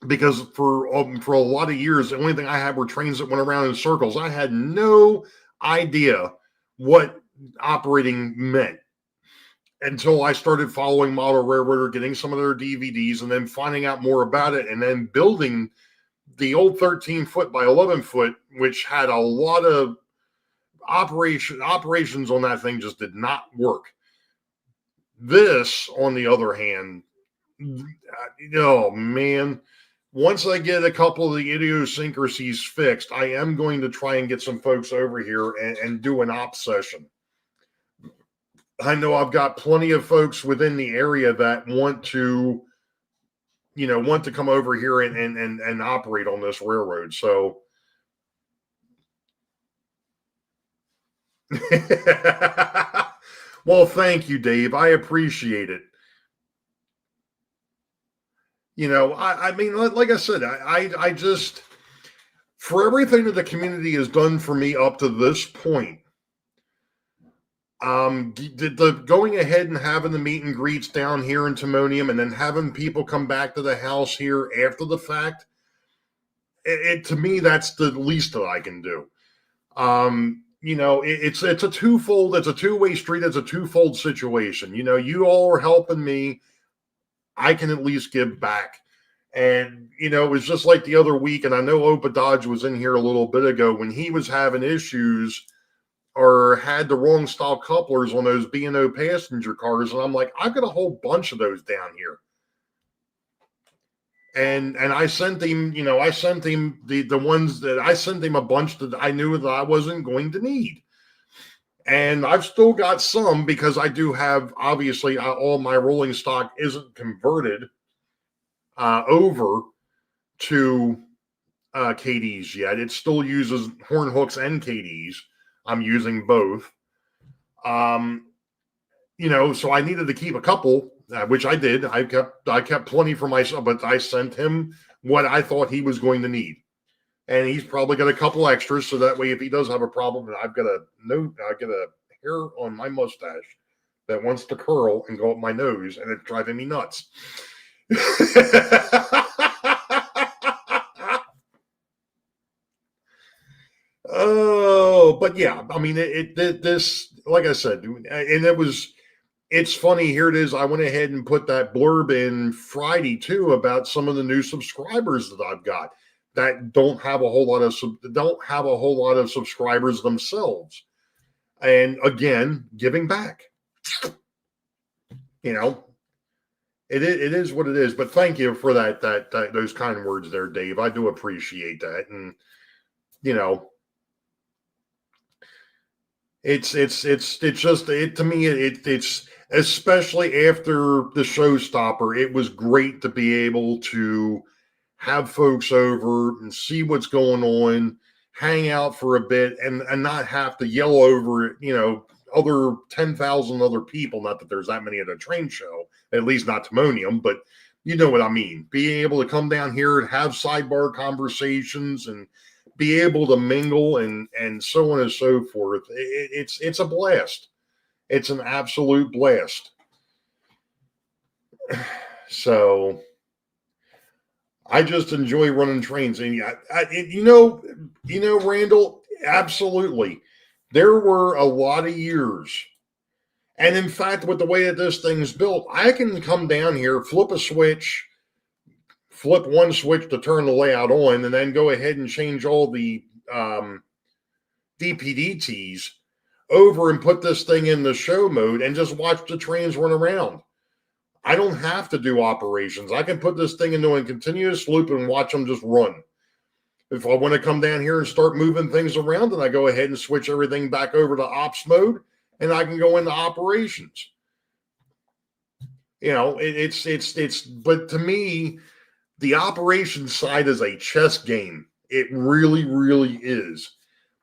because for a lot of years the only thing I had were trains that went around in circles. I had no idea what operating meant until I started following Model Railroader, getting some of their DVDs, and then finding out more about it, and then building the old 13-foot by 11-foot, which had a lot of operations on that thing just did not work. This, on the other hand, oh man, once I get a couple of the idiosyncrasies fixed, I am going to try and get some folks over here and do an op session. I know I've got plenty of folks within the area that want to, want to come over here and operate on this railroad. So, well, thank you, Dave. I appreciate it. I mean, like I said, I just, for everything that the community has done for me up to this point, the going ahead and having the meet and greets down here in Timonium and then having people come back to the house here after the fact, it to me, that's the least that I can do. It's a twofold, it's a two-way street, it's a twofold situation. You all are helping me. I can at least give back. And, it was just like the other week, and I know Opa Dodge was in here a little bit ago when he was having issues or had the wrong style couplers on those B&O passenger cars. And I'm like, I've got a whole bunch of those down here. And I sent him, I sent him the ones that I sent him a bunch that I knew that I wasn't going to need. And I've still got some because I do have, obviously, all my rolling stock isn't converted over to KDs yet. It still uses horn hooks and KDs. I'm using both. So I needed to keep a couple, which I did. I kept plenty for myself, but I sent him what I thought he was going to need. And he's probably got a couple extras, so that way if he does have a problem, I've got a hair on my mustache that wants to curl and go up my nose, and it's driving me nuts. Oh, but yeah, I mean, this, like I said, and it's funny. Here it is. I went ahead and put that blurb in Friday too about some of the new subscribers that I've got that don't have a whole lot of subscribers themselves. And again, giving back. It is what it is. But thank you for that those kind words there, Dave. I do appreciate that. And it's just to me it's especially after the showstopper, it was great to be able to have folks over and see what's going on, hang out for a bit, and not have to yell over other 10,000 other people. Not that there's that many at a train show, at least not Timonium, but you know what I mean. Being able to come down here and have sidebar conversations and be able to mingle and so on and so forth. It's a blast. It's an absolute blast. So I just enjoy running trains. And Randall, absolutely. There were a lot of years. And in fact, with the way that this thing's built, I can come down here, flip a switch, flip one switch to turn the layout on, and then go ahead and change all the DPDTs over and put this thing in the show mode and just watch the trains run around. I don't have to do operations. I can put this thing into a continuous loop and watch them just run. If I want to come down here and start moving things around, then I go ahead and switch everything back over to ops mode, and I can go into operations. But to me, the operations side is a chess game. It really, really is.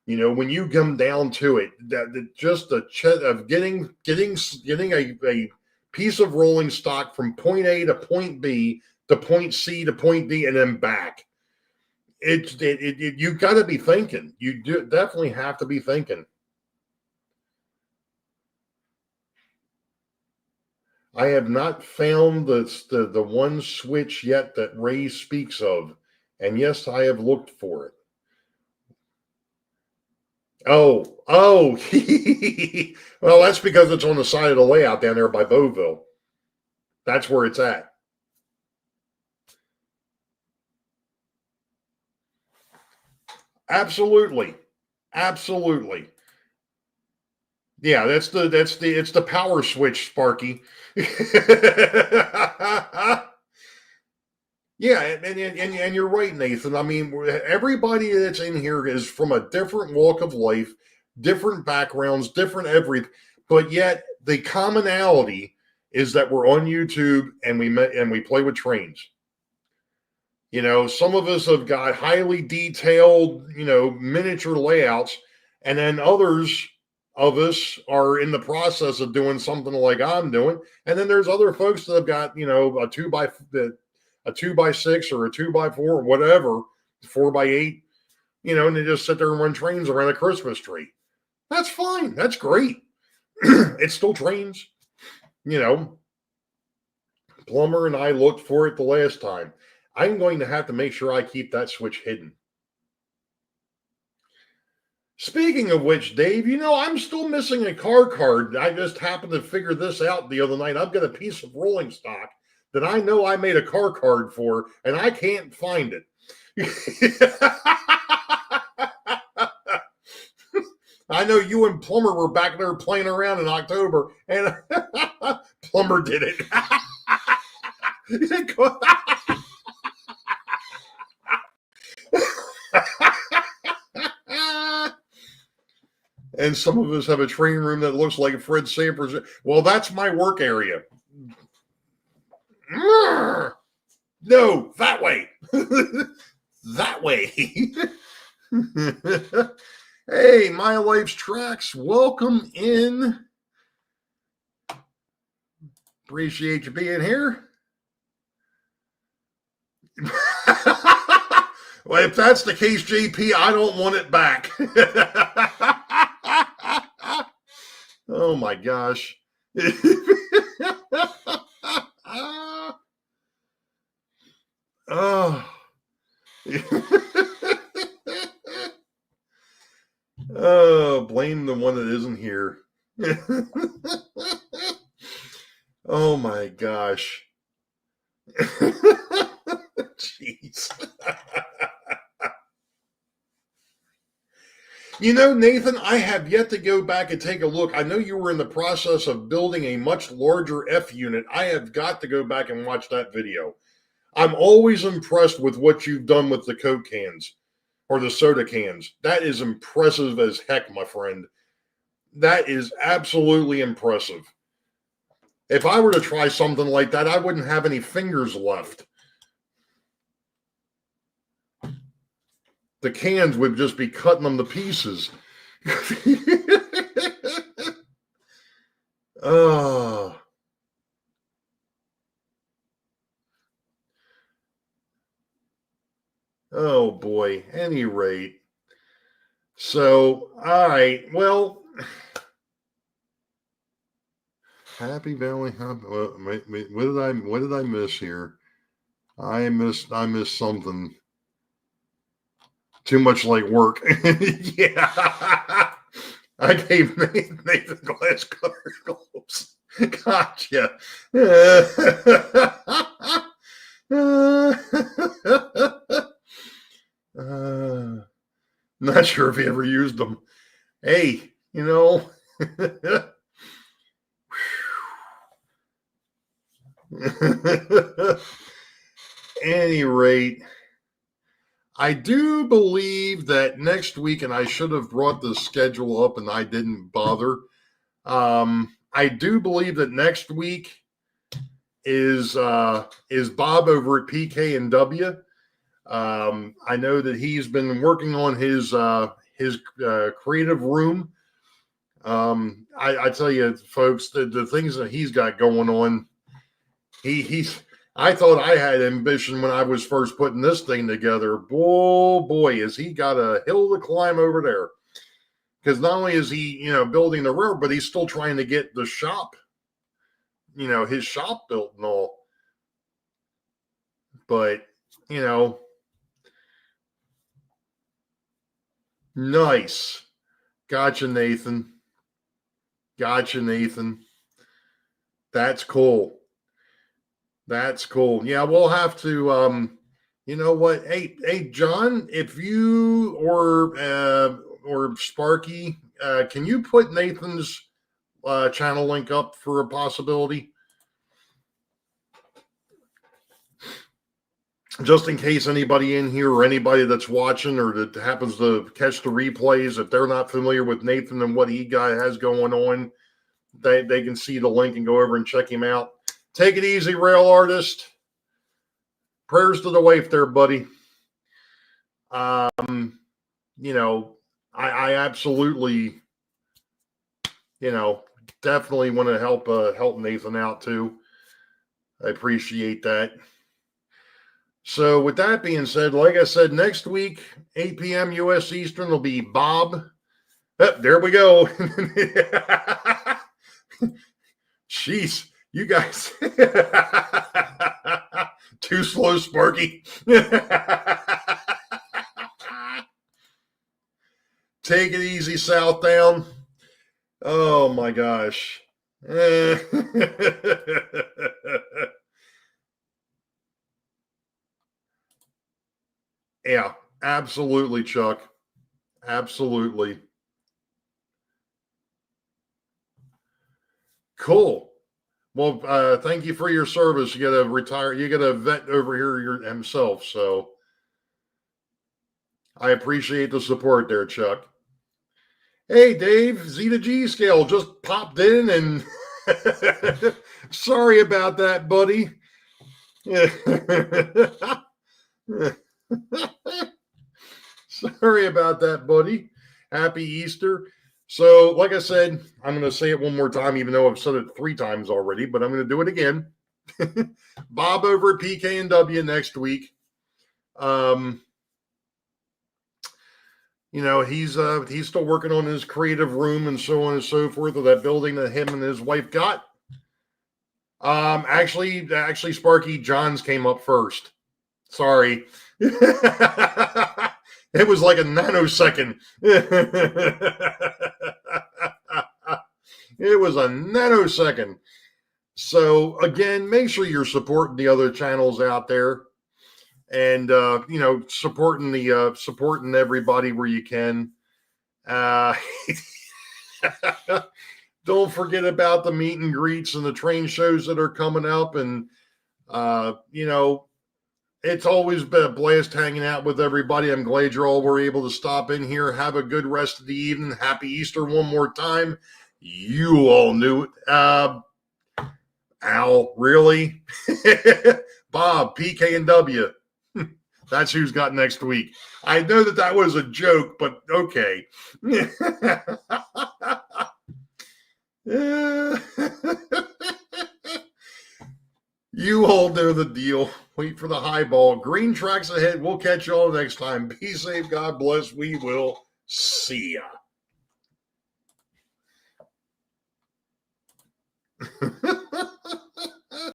When you come down to it, just the chess of getting a piece of rolling stock from point A to point B to point C to point D and then back. You got to be thinking. You definitely have to be thinking. I have not found the one switch yet that Ray speaks of, and yes, I have looked for it. Oh, well, that's because it's on the side of the layout down there by Beauville. That's where it's at. Absolutely. Yeah, it's the power switch, Sparky. Yeah, and you're right, Nathan. I mean, everybody that's in here is from a different walk of life, different backgrounds, different everything, but yet the commonality is that we're on YouTube and we play with trains. You know, some of us have got highly detailed, miniature layouts, and then others of us are in the process of doing something like I'm doing. And then there's other folks that have got, a 2x6 or a 2x4 or whatever, 4x8, and they just sit there and run trains around a Christmas tree. That's fine. That's great. It's still trains. Plumber and I looked for it the last time. I'm going to have to make sure I keep that switch hidden. Speaking of which, Dave, I'm still missing a car card. I just happened to figure this out the other night. I've got a piece of rolling stock that I know I made a car card for, and I can't find it. I know you and Plumber were back there playing around in October, and Plumber did it. And some of us have a training room that looks like Fred Sampras. Well, that's my work area. No, that way. That way. Hey, My Life's Tracks, welcome in. Appreciate you being here. Well, if that's the case, JP, I don't want it back. Oh my gosh. Oh. Oh, blame the one that isn't here. Oh my gosh. Jeez. Nathan, I have yet to go back and take a look. I know you were in the process of building a much larger F unit. I have got to go back and watch that video. I'm always impressed with what you've done with the Coke cans or the soda cans. That is impressive as heck, my friend. That is absolutely impressive. If I were to try something like that, I wouldn't have any fingers left. The cans would just be cutting them to pieces. Oh. Oh boy. Any rate. So, all right. Well, Happy Valley. What did I miss here? I missed something. Too much like work. Yeah. I gave Nathan glass color globes. Gotcha. Not sure if he ever used them. Hey, any rate, I do believe that next week, and I should have brought the schedule up and I didn't bother. I do believe that next week is Bob over at PK&W. I know that he's been working on his creative room. I tell you, folks, the things that he's got going on, I thought I had ambition when I was first putting this thing together. Boy, has he got a hill to climb over there. Because not only is he, building the railroad, but he's still trying to get the shop, his shop built and all. But, nice. Gotcha, Nathan. That's cool. Yeah, we'll have to, you know what? Hey, John, if you or Sparky, can you put Nathan's channel link up for a possibility? Just in case anybody in here or anybody that's watching or that happens to catch the replays, if they're not familiar with Nathan and what he has going on, they can see the link and go over and check him out. Take it easy, Rail Artist. Prayers to the wife there, buddy. I absolutely, definitely want to help Nathan out too. I appreciate that. So with that being said, like I said, next week, 8 p.m. U.S. Eastern will be Bob. There we go. Jeez, you guys. Too slow, Sparky. Take it easy, Southdown. Oh, my gosh. Yeah, absolutely, Chuck. Absolutely. Cool. Well, thank you for your service. You got to retire. You got a vet over here himself. So I appreciate the support there, Chuck. Hey, Dave, Zeta G scale just popped in and sorry about that, buddy. Sorry about that, buddy. Happy Easter. So, like I said, I'm going to say it one more time, even though I've said it 3 times already, but I'm going to do it again. Bob over at PK&W next week. He's still working on his creative room and so on and so forth of that building that him and his wife got. Actually, Sparky, John's came up first. Sorry. It was like a nanosecond. It was a nanosecond. So again, make sure you're supporting the other channels out there, and supporting everybody where you can. Don't forget about the meet and greets and the train shows that are coming up, and it's always been a blast hanging out with everybody. I'm glad you all were able to stop in here. Have a good rest of the evening. Happy Easter one more time. You all knew it. Al, really? Bob, PK&W. That's who's got next week. I know that was a joke, but okay. You all know the deal. Wait for the high ball. Green tracks ahead. We'll catch you all next time. Be safe. God bless. We will see ya.